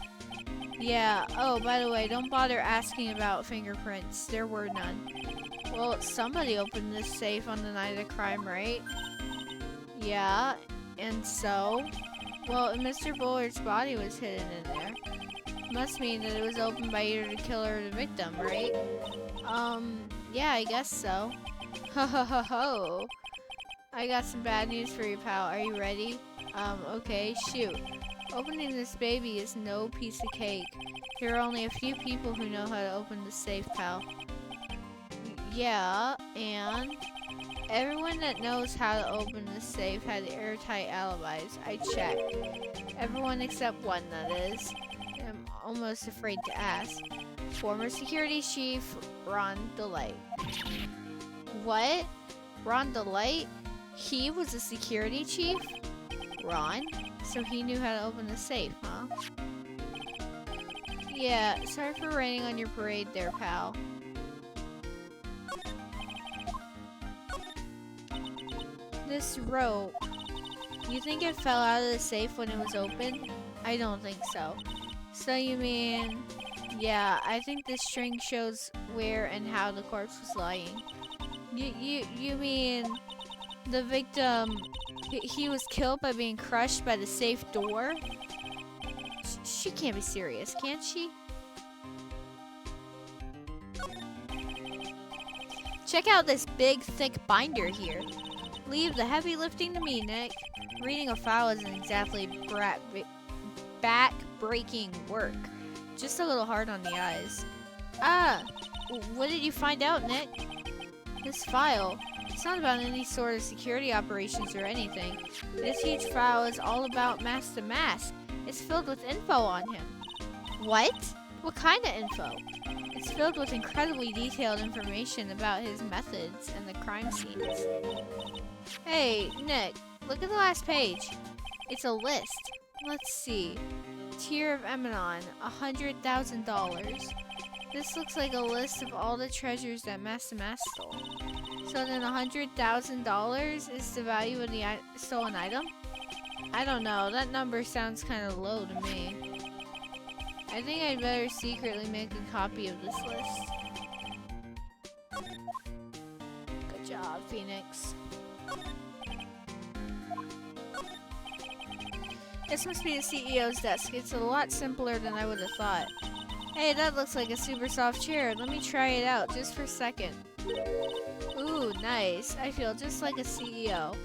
Yeah, oh, by the way, don't bother asking about fingerprints. There were none. Well, somebody opened this safe on the night of the crime, right? Yeah, and so? Well, Mr. Bullard's body was hidden in there. Must mean that it was opened by either the killer or the victim, right? Yeah, I guess so. Ho ho ho ho. I got some bad news for you, pal. Are you ready? Okay, shoot. Opening this baby is no piece of cake. There are only a few people who know how to open the safe, pal. Yeah, and everyone that knows how to open the safe had airtight alibis. I checked. Everyone except one, that is. I'm almost afraid to ask. Former security chief, Ron DeLight. What? Ron DeLight? He was a security chief? Ron? So he knew how to open the safe, huh? Yeah, sorry for raining on your parade there, pal. This rope, you think it fell out of the safe when it was open? I don't think so. So you mean... Yeah, I think this string shows where and how the corpse was lying. You mean... The victim... He was killed by being crushed by the safe door? She can't be serious, can she? Check out this big, thick binder here. Leave the heavy lifting to me, Nick. Reading a file isn't exactly back-breaking work. Just a little hard on the eyes. Ah! What did you find out, Nick? This file. It's not about any sort of security operations or anything. This huge file is all about Mask to Mask. It's filled with info on him. What? What kind of info? It's filled with incredibly detailed information about his methods and the crime scenes. Hey, Nick, look at the last page. It's a list. Let's see. Tier of Emanon, $100,000. This looks like a list of all the treasures that Mask to Mask stole. So then $100,000 is the value of the stolen item? I don't know, that number sounds kind of low to me. I think I'd better secretly make a copy of this list. Good job, Phoenix. This must be the CEO's desk. It's a lot simpler than I would have thought. Hey, that looks like a super soft chair. Let me try it out just for a second. Ooh, nice. I feel just like a CEO.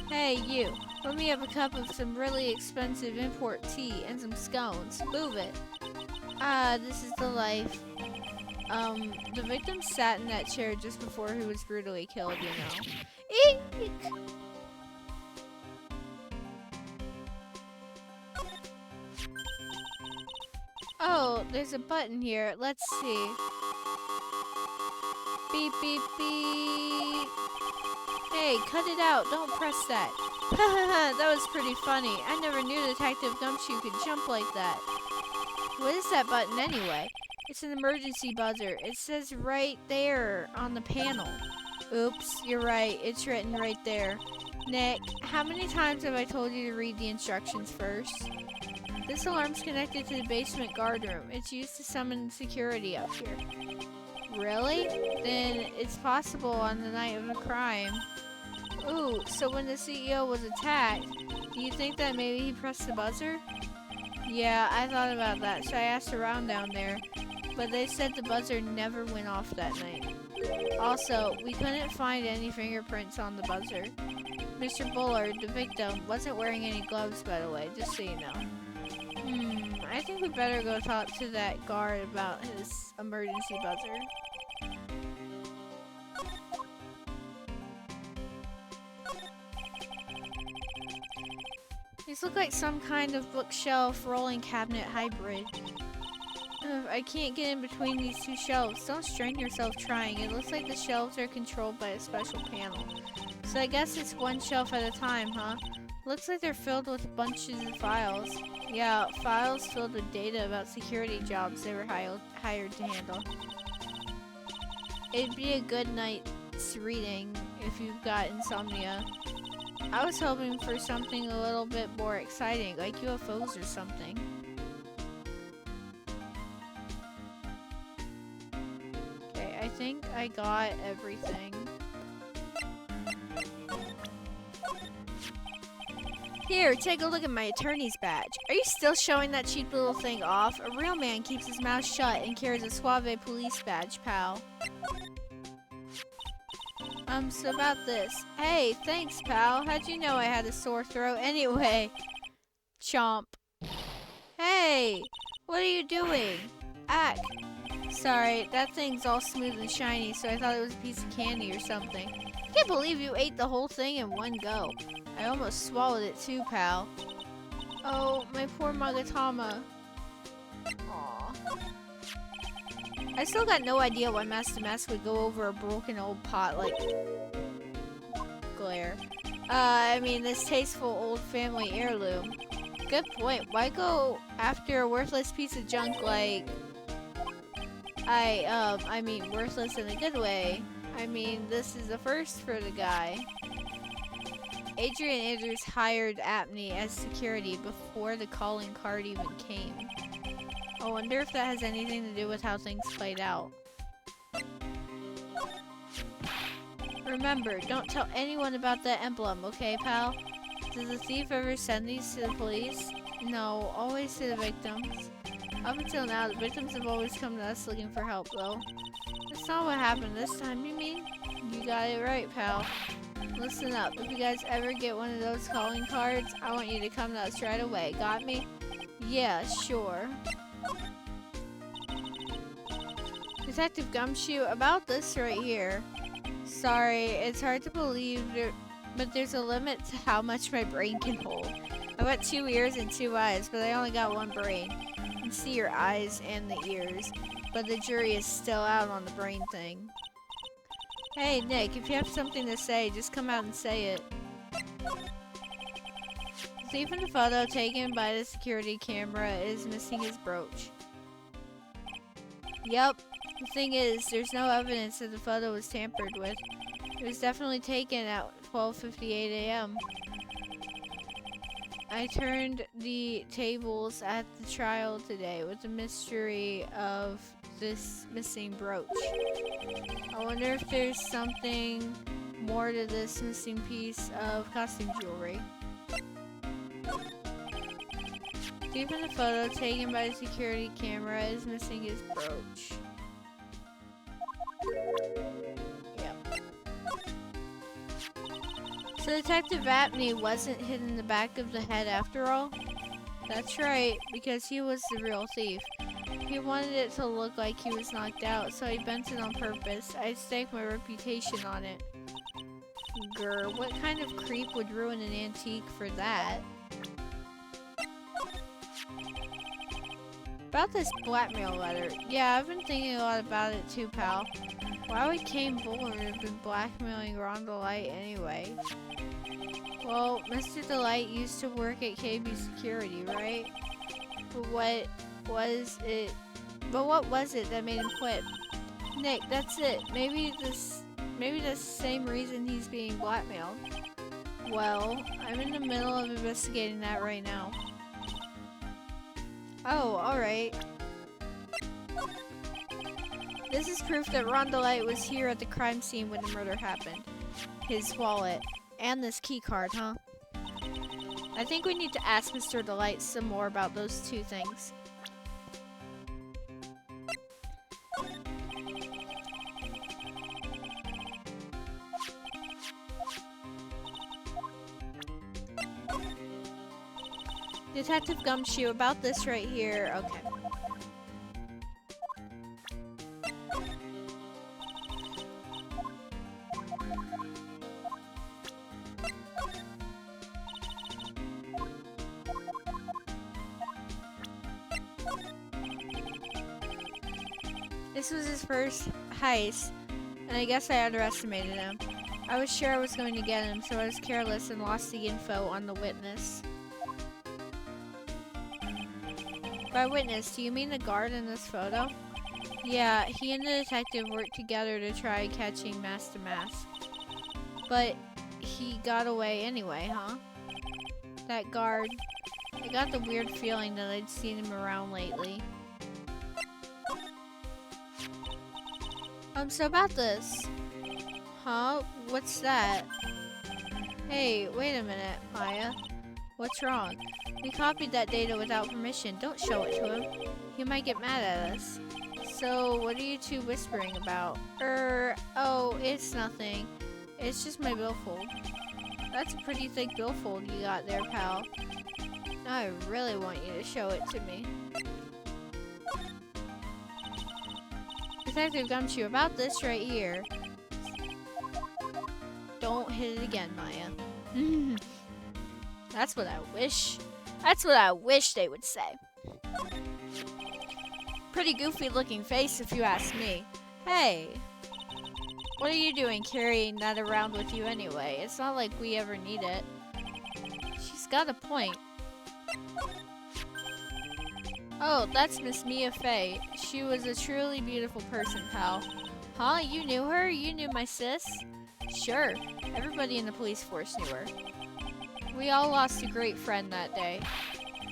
Hey, you. Let me have a cup of some really expensive import tea and some scones. Move it. Ah, this is the life. The victim sat in that chair just before he was brutally killed, you know. Eek! Oh, there's a button here. Let's see. Beep, beep, beep. Hey, cut it out. Don't press that. That was pretty funny. I never knew Detective Gumshoe could jump like that. What is that button anyway? It's an emergency buzzer. It says right there on the panel. Oops, you're right. It's written right there. Nick, how many times have I told you to read the instructions first? This alarm's connected to the basement guard room. It's used to summon security up here. Really? Then it's possible on the night of a crime. Ooh, so when the CEO was attacked, do you think that maybe he pressed the buzzer? Yeah, I thought about that, so I asked around down there. But they said the buzzer never went off that night. Also, we couldn't find any fingerprints on the buzzer. Mr. Bullard, the victim, wasn't wearing any gloves, by the way, just so you know. I think we better go talk to that guard about his emergency buzzer. These look like some kind of bookshelf rolling cabinet hybrid. I can't get in between these two shelves. Don't strain yourself trying. It looks like the shelves are controlled by a special panel. So I guess it's one shelf at a time, huh? Looks like they're filled with bunches of files. Yeah, files filled with data about security jobs they were hired to handle. It'd be a good night's reading if you've got insomnia. I was hoping for something a little bit more exciting, like UFOs or something. Okay, I think I got everything. Here, take a look at my attorney's badge. Are you still showing that cheap little thing off? A real man keeps his mouth shut and carries a Suave police badge, pal. So about this. Hey, thanks, pal. How'd you know I had a sore throat anyway? Chomp. Hey! What are you doing? Ack. Sorry, that thing's all smooth and shiny, so I thought it was a piece of candy or something. Can't believe you ate the whole thing in one go. I almost swallowed it too, pal. Oh, my poor Magatama. Aww. I still got no idea why Master Mask would go over a broken old pot like Glare. I mean, this tasteful old family heirloom. Good point. Why go after a worthless piece of junk like... I mean, worthless in a good way. I mean, this is a first for the guy. Adrian Andrews hired Apney as security before the calling card even came. I wonder if that has anything to do with how things played out. Remember, don't tell anyone about that emblem, okay, pal? Did the thief ever send these to the police? No, always to the victims. Up until now, the victims have always come to us looking for help, though. That's not what happened this time, you mean? You got it right, pal. Listen up, if you guys ever get one of those calling cards, I want you to come to us right away. Got me? Yeah, sure. Detective Gumshoe, about this right here. Sorry, it's hard to believe, but there's a limit to how much my brain can hold. I've got 2 ears and 2 eyes, but I only got 1 brain. You can see your eyes and the ears, but the jury is still out on the brain thing. Hey, Nick, if you have something to say, just come out and say it. The thief in the photo taken by the security camera is missing his brooch. Yep. The thing is, there's no evidence that the photo was tampered with. It was definitely taken at 12:58 a.m. I turned the tables at the trial today with the mystery of this missing brooch. I wonder if there's something more to this missing piece of costume jewelry. Thief in the photo taken by the security camera is missing his brooch. Yep. So Detective Apney wasn't hit in the back of the head after all? That's right, because he was the real thief. He wanted it to look like he was knocked out, so he bent it on purpose. I'd stake my reputation on it. Grr, what kind of creep would ruin an antique for that? About this blackmail letter. Yeah, I've been thinking a lot about it too, pal. Why would Kane Bullard have been blackmailing Ron DeLite anyway? Well, Mr. DeLite used to work at KB Security, right? But what was it that made him quit? Nick, that's it. Maybe that's the same reason he's being blackmailed. Well, I'm in the middle of investigating that right now. Oh, alright. This is proof that Ron DeLite was here at the crime scene when the murder happened. His wallet. And this key card, huh? I think we need to ask Mr. DeLite some more about those two things. Detective Gumshoe, about this right here. Okay. This was his first heist, and I guess I underestimated him. I was sure I was going to get him, so I was careless and lost the info on the witness. By witness, do you mean the guard in this photo? Yeah, he and the detective worked together to try catching Mask to Mask. But he got away anyway, huh? That guard, I got the weird feeling that I'd seen him around lately. So about this. Huh? What's that? Hey, wait a minute, Maya. What's wrong? We copied that data without permission. Don't show it to him. He might get mad at us. So, what are you two whispering about? Oh, it's nothing. It's just my billfold. That's a pretty thick billfold you got there, pal. Now I really want you to show it to me. Detective Gumshoe, about this right here. Don't hit it again, Maya. That's what I wish. That's what I wish they would say. Pretty goofy looking face if you ask me. Hey, what are you doing carrying that around with you anyway? It's not like we ever need it. She's got a point. Oh, that's Miss Mia Fey. She was a truly beautiful person, pal. Huh? You knew her? You knew my sis? Sure. Everybody in the police force knew her. We all lost a great friend that day.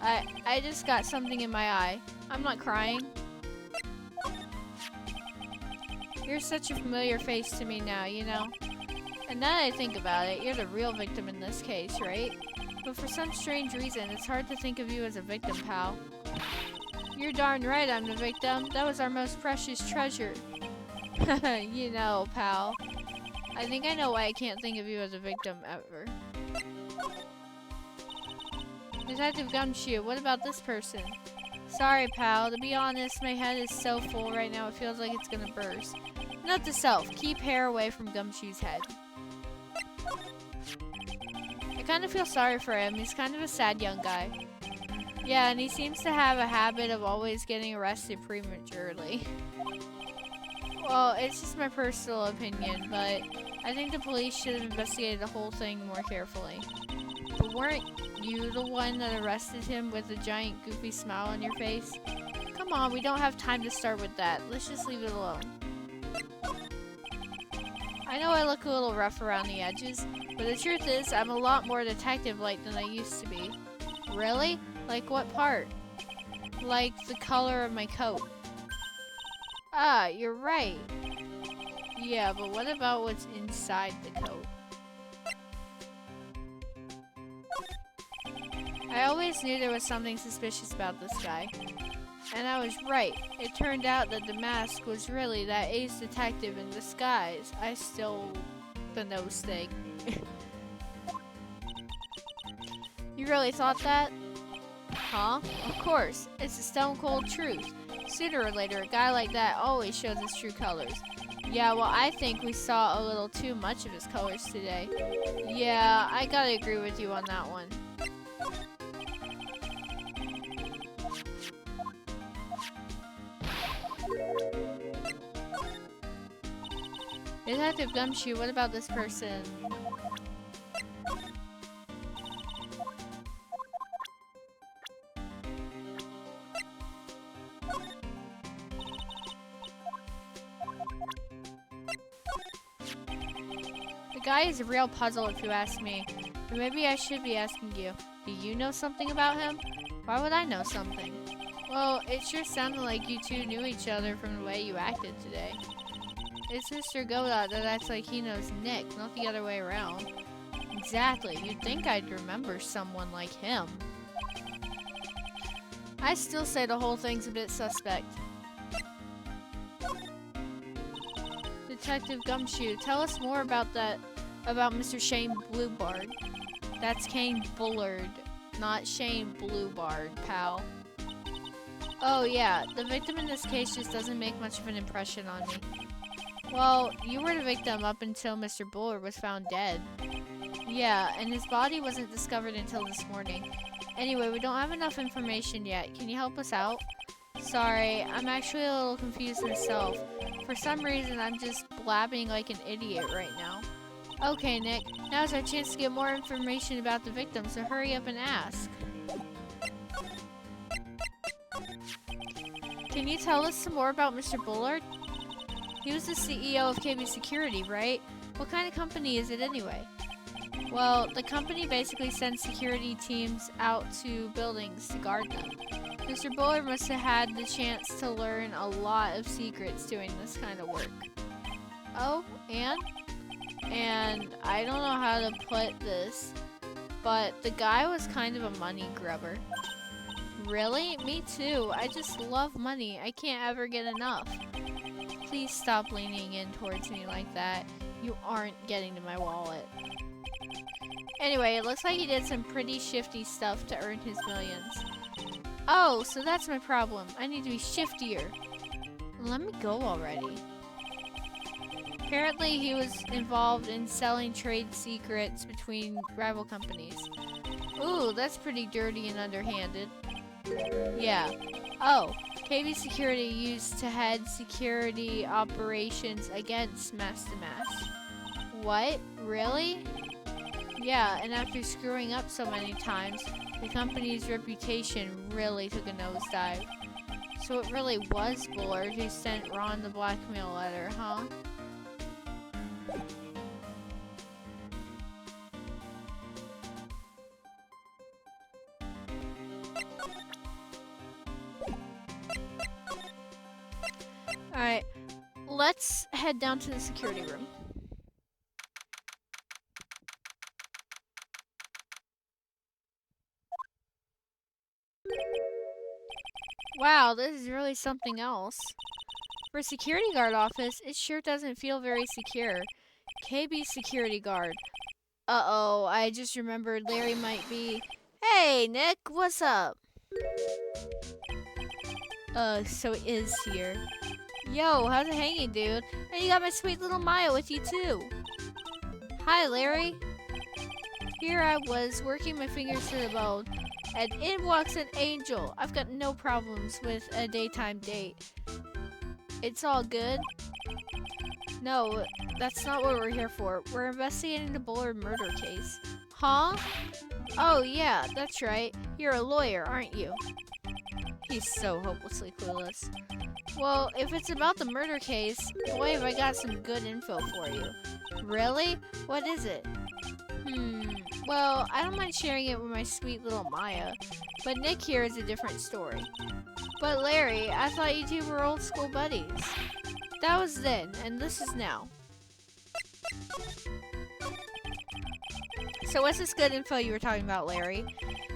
I just got something in my eye. I'm not crying. You're such a familiar face to me now, you know? And now that I think about it, you're the real victim in this case, right? But for some strange reason, it's hard to think of you as a victim, pal. You're darn right I'm the victim. That was our most precious treasure. You know, pal. I think I know why I can't think of you as a victim ever. Detective Gumshoe, what about this person? Sorry, pal. To be honest, my head is so full right now it feels like it's gonna burst. Note to self, keep hair away from Gumshoe's head. I kind of feel sorry for him. He's kind of a sad young guy. Yeah, and he seems to have a habit of always getting arrested prematurely. Well, it's just my personal opinion, but I think the police should have investigated the whole thing more carefully. But weren't you the one that arrested him with a giant goofy smile on your face? Come on, we don't have time to start with that. Let's just leave it alone. I know I look a little rough around the edges, but the truth is I'm a lot more detective-like than I used to be. Really? Like what part? Like the color of my coat. Ah, you're right. Yeah, but what about what's inside the coat? I always knew there was something suspicious about this guy. And I was right. It turned out that the mask was really that ace detective in disguise. I stole the nose thing. You really thought that? Huh? Of course. It's the stone cold truth. Sooner or later, a guy like that always shows his true colors. Yeah, well, I think we saw a little too much of his colors today. Yeah, I gotta agree with you on that one. Detective Gumshoe, what about this person? The guy is a real puzzle if you ask me. But maybe I should be asking you. Do you know something about him? Why would I know something? Well, it sure sounded like you two knew each other from the way you acted today. It's Mr. Godot that acts like he knows Nick, not the other way around. Exactly, you'd think I'd remember someone like him. I still say the whole thing's a bit suspect. Detective Gumshoe, tell us more about Mr. Shane Bluebard. That's Kane Bullard, not Shane Bluebard, pal. Oh yeah, the victim in this case just doesn't make much of an impression on me. Well, you were the victim up until Mr. Bullard was found dead. Yeah, and his body wasn't discovered until this morning. Anyway, we don't have enough information yet. Can you help us out? Sorry, I'm actually a little confused myself. For some reason, I'm just blabbing like an idiot right now. Okay, Nick, now's our chance to get more information about the victim, so hurry up and ask. Can you tell us some more about Mr. Bullard? He was the CEO of KB Security, right? What kind of company is it anyway? Well, the company basically sends security teams out to buildings to guard them. Mr. Bullard must have had the chance to learn a lot of secrets doing this kind of work. Oh, and I don't know how to put this, but the guy was kind of a money grubber. Really? Me too. I just love money. I can't ever get enough. Please stop leaning in towards me like that. You aren't getting to my wallet. Anyway, it looks like he did some pretty shifty stuff to earn his millions. Oh, so that's my problem. I need to be shiftier. Let me go already. Apparently, he was involved in selling trade secrets between rival companies. Ooh, that's pretty dirty and underhanded. Yeah. Oh, KB Security used to head security operations against Mass to Mass. What? Really? Yeah, and after screwing up so many times, the company's reputation really took a nosedive. So it really was Bullard who sent Ron the blackmail letter, huh? Alright, let's head down to the security room. Wow, this is really something else. For a security guard office, it sure doesn't feel very secure. KB security guard. Uh-oh, I just remembered Larry might be... Hey, Nick, what's up? So it is here. Yo, how's it hanging, dude? And you got my sweet little Maya with you, too. Hi, Larry. Here I was, working my fingers to the bone, and in walks an angel. I've got no problems with a daytime date. It's all good. No, that's not what we're here for. We're investigating the Bullard murder case. Huh? Oh, yeah, that's right. You're a lawyer, aren't you? He's so hopelessly clueless. Well, if it's about the murder case, boy, have I got some good info for you. Really? What is it? Well, I don't mind sharing it with my sweet little Maya, but Nick here is a different story. But Larry, I thought you two were old school buddies. That was then, and this is now. So what's this good info you were talking about, Larry?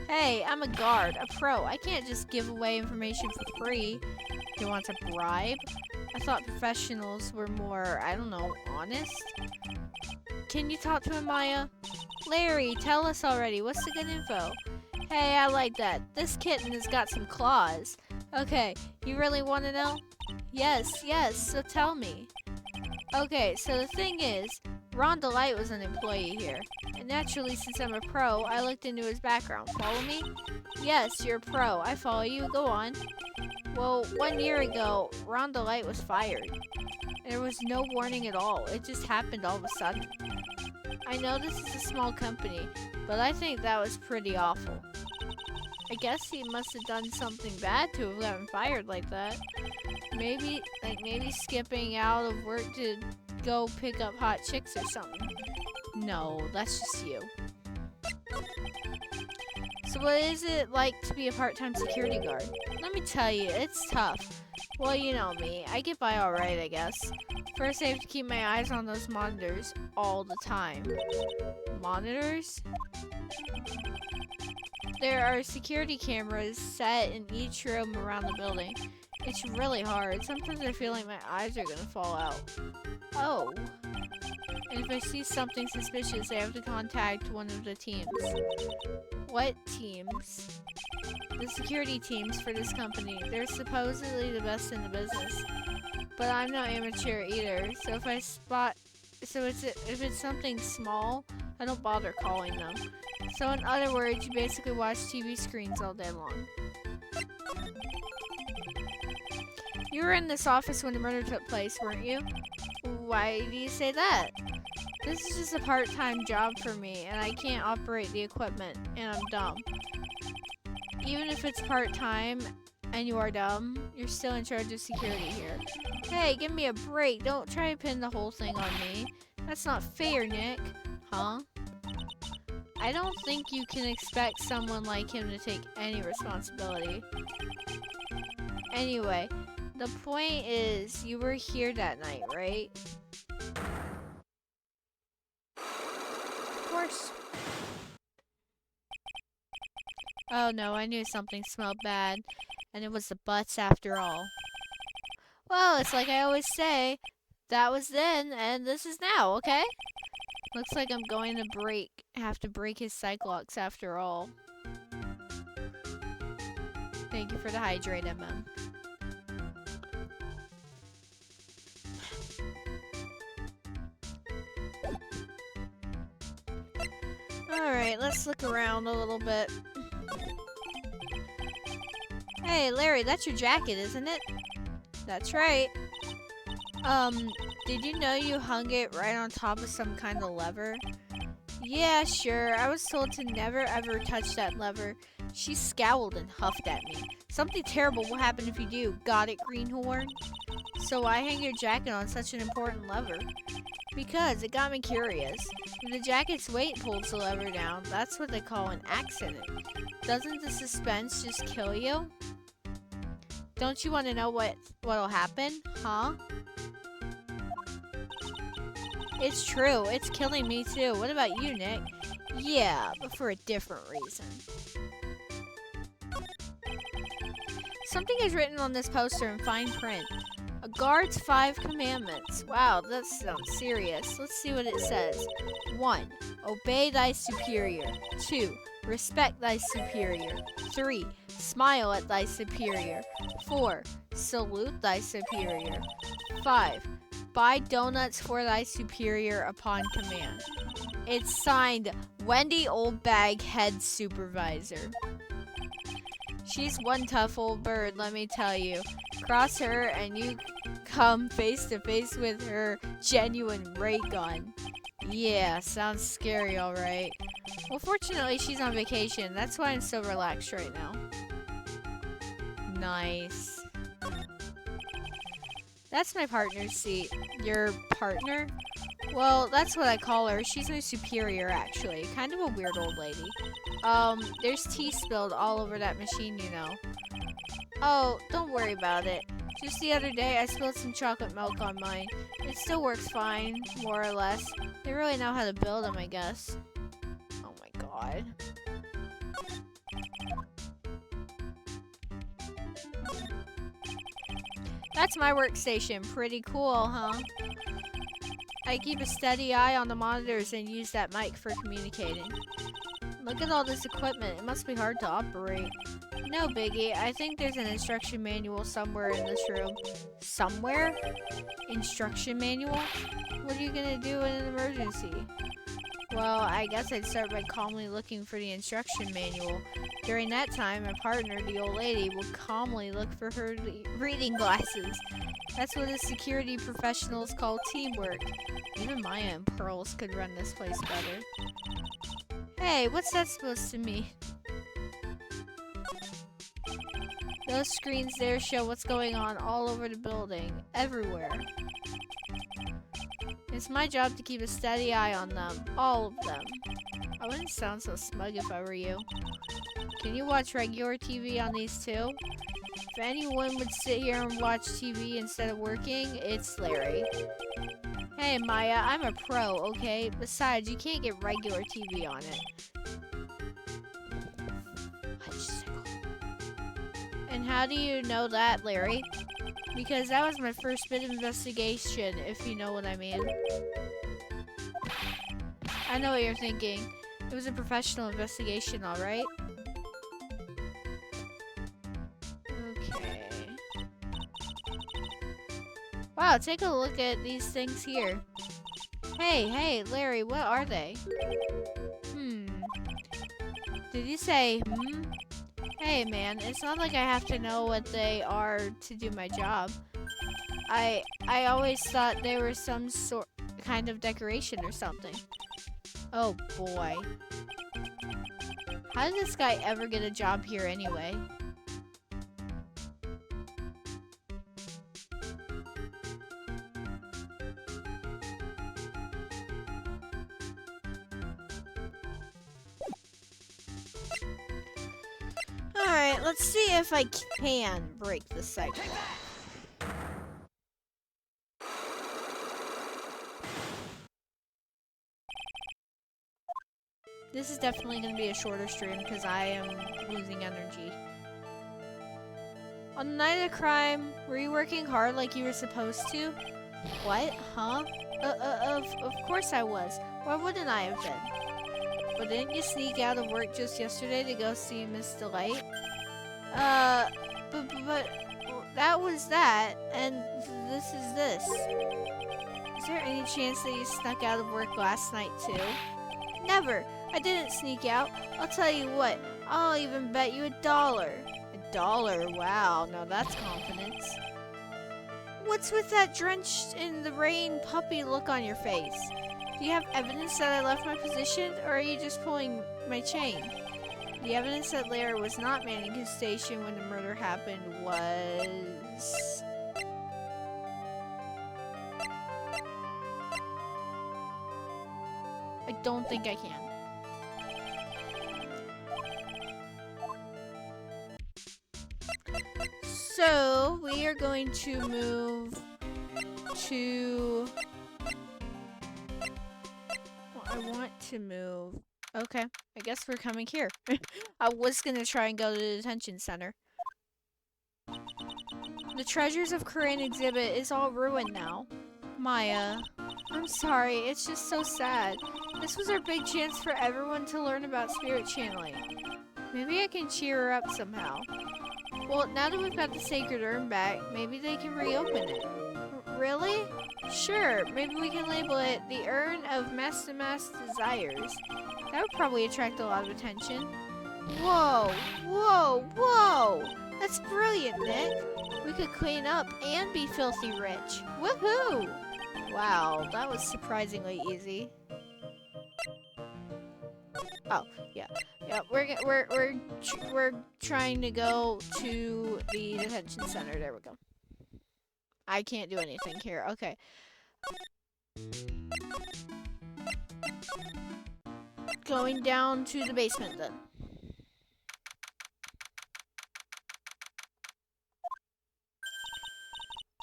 Hey, I'm a guard, a pro. I can't just give away information for free. You want a bribe? I thought professionals were more, I don't know, honest? Can you talk to him, Maya? Larry, tell us already. What's the good info? Hey, I like that. This kitten has got some claws. Okay, you really want to know? Yes, so tell me. Okay, so the thing is, Ron Delight was an employee here. And naturally, since I'm a pro, I looked into his background. Follow me? Yes, you're a pro. I follow you. Go on. Well, 1 year ago, Ron Delight was fired. There was no warning at all. It just happened all of a sudden. I know this is a small company, but I think that was pretty awful. I guess he must have done something bad to have gotten fired like that. Maybe skipping out of work to go pick up hot chicks or something. No, that's just you. So what is it like to be a part-time security guard? Let me tell you, it's tough. Well, you know me. I get by alright, I guess. First, I have to keep my eyes on those monitors all the time. Monitors? There are security cameras set in each room around the building. It's really hard. Sometimes I feel like my eyes are gonna fall out. Oh. And if I see something suspicious, I have to contact one of the teams. What teams? The security teams for this company. They're supposedly the best in the business. But I'm no amateur either, so if it's something small, I don't bother calling them. So in other words, you basically watch TV screens all day long. You were in this office when the murder took place, weren't you? Why do you say that? This is just a part-time job for me, and I can't operate the equipment, and I'm dumb. Even if it's part-time and you are dumb, you're still in charge of security here. Hey, give me a break. Don't try to pin the whole thing on me. That's not fair, Nick. Huh? I don't think you can expect someone like him to take any responsibility. Anyway, the point is, you were here that night, right? Of course. Oh no, I knew something smelled bad, and it was the butts after all. Well, it's like I always say, that was then, and this is now, okay? Looks like I'm going to have to break his Cyclops after all. Thank you for the hydrate, MM. Alright, let's look around a little bit. Hey, Larry, that's your jacket, isn't it? That's right. Did you know you hung it right on top of some kind of lever? Yeah, sure. I was told to never ever touch that lever. She scowled and huffed at me. Something terrible will happen if you do. Got it, Greenhorn? So why hang your jacket on such an important lever? Because it got me curious. If the jacket's weight pulls the lever down, that's what they call an accident. Doesn't the suspense just kill you? Don't you want to know what'll happen? Huh? It's true. It's killing me too. What about you, Nick? Yeah, but for a different reason. Something is written on this poster in fine print. A guard's 5 commandments. Wow, that sounds serious. Let's see what it says. 1. Obey thy superior. 2. Respect thy superior. 3. Smile at thy superior. 4. Salute thy superior. 5. Buy donuts for thy superior upon command. It's signed, Wendy Oldbag, Head Supervisor. She's one tough old bird, let me tell you. Cross her and you come face to face with her genuine ray gun. Yeah, sounds scary, alright. Well, fortunately, she's on vacation. That's why I'm so relaxed right now. Nice. That's my partner's seat. Your partner? Well, that's what I call her. She's my superior, actually. Kind of a weird old lady. There's tea spilled all over that machine, you know. Oh, don't worry about it. Just the other day, I spilled some chocolate milk on mine. It still works fine, more or less. They really know how to build them, I guess. Oh my god. That's my workstation. Pretty cool, huh? I keep a steady eye on the monitors and use that mic for communicating. Look at all this equipment. It must be hard to operate. No biggie. I think there's an instruction manual somewhere in this room. Somewhere? Instruction manual? What are you gonna do in an emergency? Well, I guess I'd start by calmly looking for the instruction manual. During that time, my partner, the old lady, will calmly look for her reading glasses. That's what a security professionals call teamwork. Even Maya and Pearls could run this place better. Hey, what's that supposed to mean? Those screens there show what's going on all over the building, everywhere. It's my job to keep a steady eye on them, all of them. I wouldn't sound so smug if I were you. Can you watch regular TV on these too? If anyone would sit here and watch TV instead of working, it's Larry. Hey Maya, I'm a pro, okay? Besides, you can't get regular TV on it. And how do you know that, Larry? Because that was my first bit of investigation, if you know what I mean. I know what you're thinking. It was a professional investigation, alright? Okay. Wow, take a look at these things here. Hey, Larry, what are they? Did you say, Hey man, it's not like I have to know what they are to do my job. I always thought they were some kind of decoration or something. Oh boy. How did this guy ever get a job here anyway? Alright, let's see if I can break the cycle. This is definitely going to be a shorter stream because I am losing energy. On the night of the crime, were you working hard like you were supposed to? What? Huh? Of course I was. Why wouldn't I have been? But didn't you sneak out of work just yesterday to go see Miss Delight? But that was that, and this is this. Is there any chance that you snuck out of work last night too? Never! I didn't sneak out. I'll tell you what, I'll even bet you $1. $1? Wow, now that's confidence. What's with that drenched in the rain puppy look on your face? Do you have evidence that I left my position, or are you just pulling my chain? The evidence that Larry was not manning his station when the murder happened was... I don't think I can. So, we are going to move to... Well, I want to move... Okay, I guess we're coming here. I was gonna try and go to the detention center. The Treasures of Corinne exhibit is all ruined now. Maya, I'm sorry, it's just so sad. This was our big chance for everyone to learn about spirit channeling. Maybe I can cheer her up somehow. Well, now that we've got the sacred urn back, maybe they can reopen it. Really? Sure, maybe we can label it the Urn of Master Desires. That would probably attract a lot of attention. Whoa! That's brilliant, Nick! We could clean up and be filthy rich. Woohoo! Wow, that was surprisingly easy. Oh, yeah. Yeah, we're trying to go to the detention center. There we go. I can't do anything here. Okay. Going down to the basement then.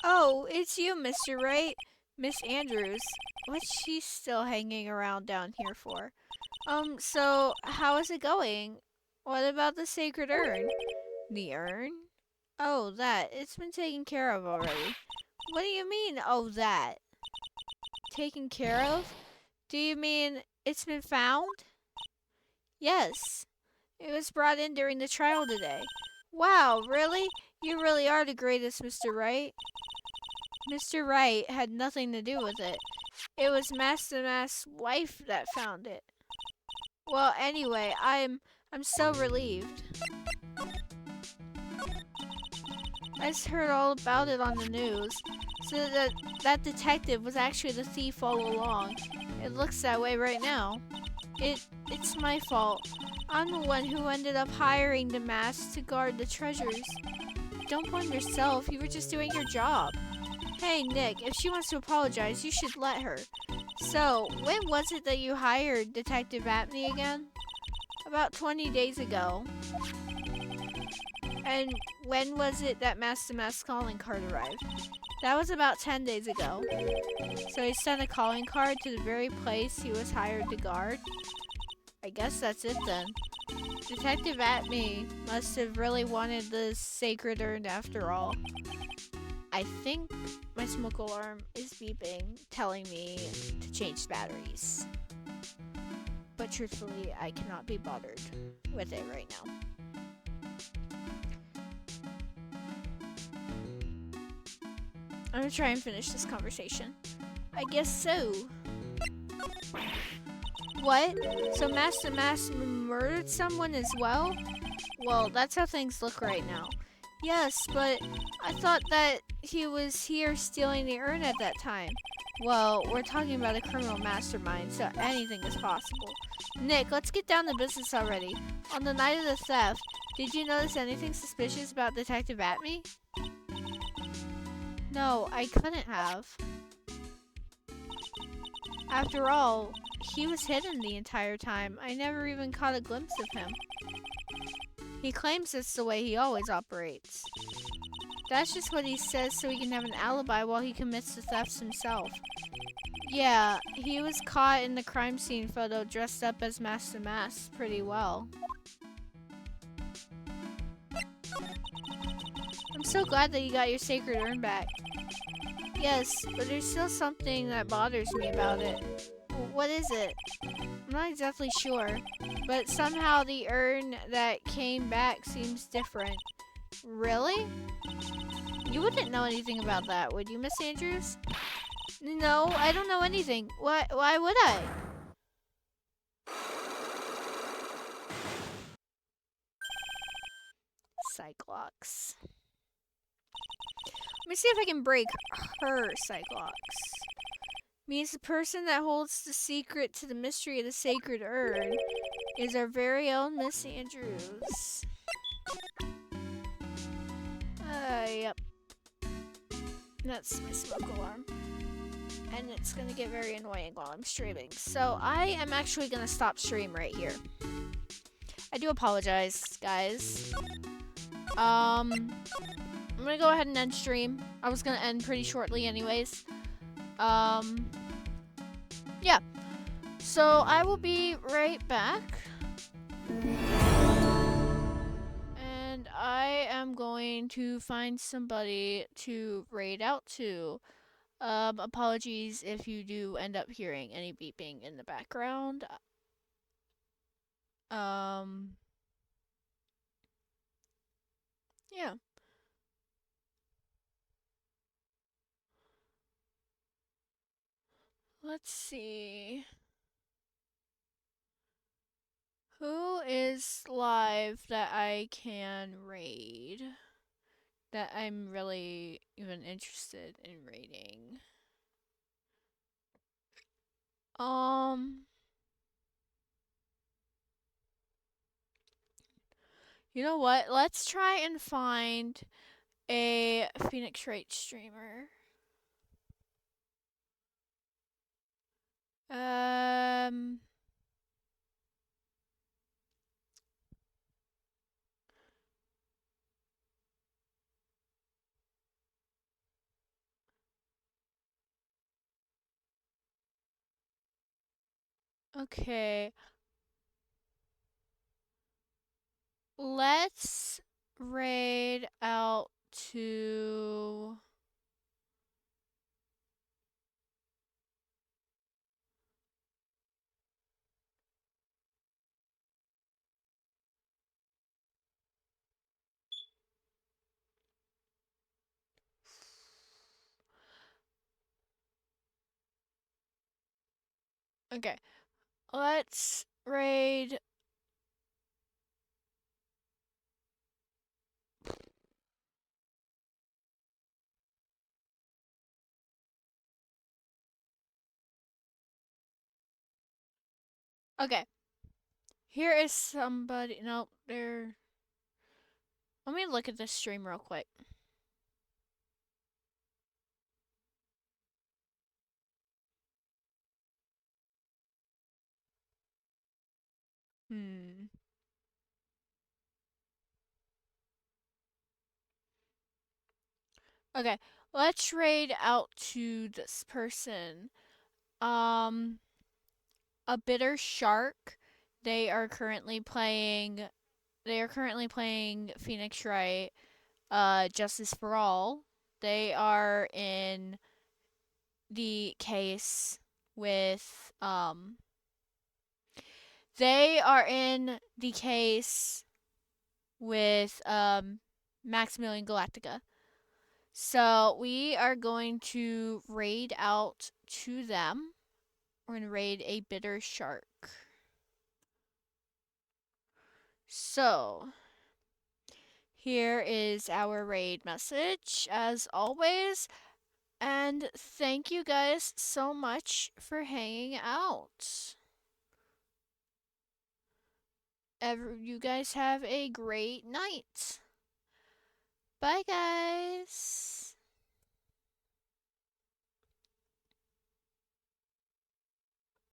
Oh, it's you, Mr. Wright. Miss Andrews. What's she still hanging around down here for? So, how is it going? What about the sacred urn? The urn? Oh, that. It's been taken care of already. What do you mean, oh, that? Taken care of? Do you mean it's been found? Yes. It was brought in during the trial today. Wow, really? You really are the greatest, Mr. Wright. Mr. Wright had nothing to do with it. It was Master Mass' wife that found it. Well, anyway, I'm so relieved. I just heard all about it on the news. So that detective was actually the thief all along. It looks that way right now. It's my fault. I'm the one who ended up hiring the Mass to guard the treasures. Don't blame yourself, you were just doing your job. Hey, Nick, if she wants to apologize, you should let her. So, when was it that you hired Detective Apney again? about 20 days ago. And when was it that Master Mass calling card arrived? That was about 10 days ago. So he sent a calling card to the very place he was hired to guard. I guess that's it then. Detective Atme must have really wanted the sacred urn after all. I think my smoke alarm is beeping, telling me to change batteries. But truthfully, I cannot be bothered with it right now. I'm gonna try and finish this conversation. I guess so. What? So Master Mass murdered someone as well? Well, that's how things look right now. Yes, but I thought that he was here stealing the urn at that time. Well, we're talking about a criminal mastermind, so anything is possible. Nick, let's get down to business already. On the night of the theft, did you notice anything suspicious about Detective Atme? No, I couldn't have. After all, he was hidden the entire time. I never even caught a glimpse of him. He claims it's the way he always operates. That's just what he says so he can have an alibi while he commits the thefts himself. Yeah, he was caught in the crime scene photo dressed up as Master Mass pretty well. I'm so glad that you got your sacred urn back. Yes, but there's still something that bothers me about it. What is it? I'm not exactly sure, but somehow the urn that came back seems different. Really? You wouldn't know anything about that, would you, Miss Andrews? No, I don't know anything. Why would I? Cyclox. Let me see if I can break her Cyclox. Means the person that holds the secret to the mystery of the sacred urn is our very own Miss Andrews. Yep. That's my smoke alarm. And it's gonna get very annoying while I'm streaming. So I am actually gonna stop stream right here. I do apologize, guys. I'm gonna go ahead and end stream. I was gonna end pretty shortly anyways. Yeah. So I will be right back. And I am going to find somebody to raid out to. Apologies if you do end up hearing any beeping in the background. Yeah. Let's see. Who is live that I can raid? That I'm really even interested in raiding. You know what? Let's try and find a Phoenix Wright streamer. Okay. Let's raid out to... Okay. Let's raid... Okay. Here is somebody... Nope, they're... Let me look at this stream real quick. Okay, let's raid out to this person. Um, a bitter shark. They are currently playing. They are currently playing Phoenix Wright. Justice for All. They are in the case with. They are in the case with Maximilian Galactica. So we are going to raid out to them. We're going to raid a bitter shark. So here is our raid message as always. And thank you guys so much for hanging out. You guys have a great night. Bye, guys.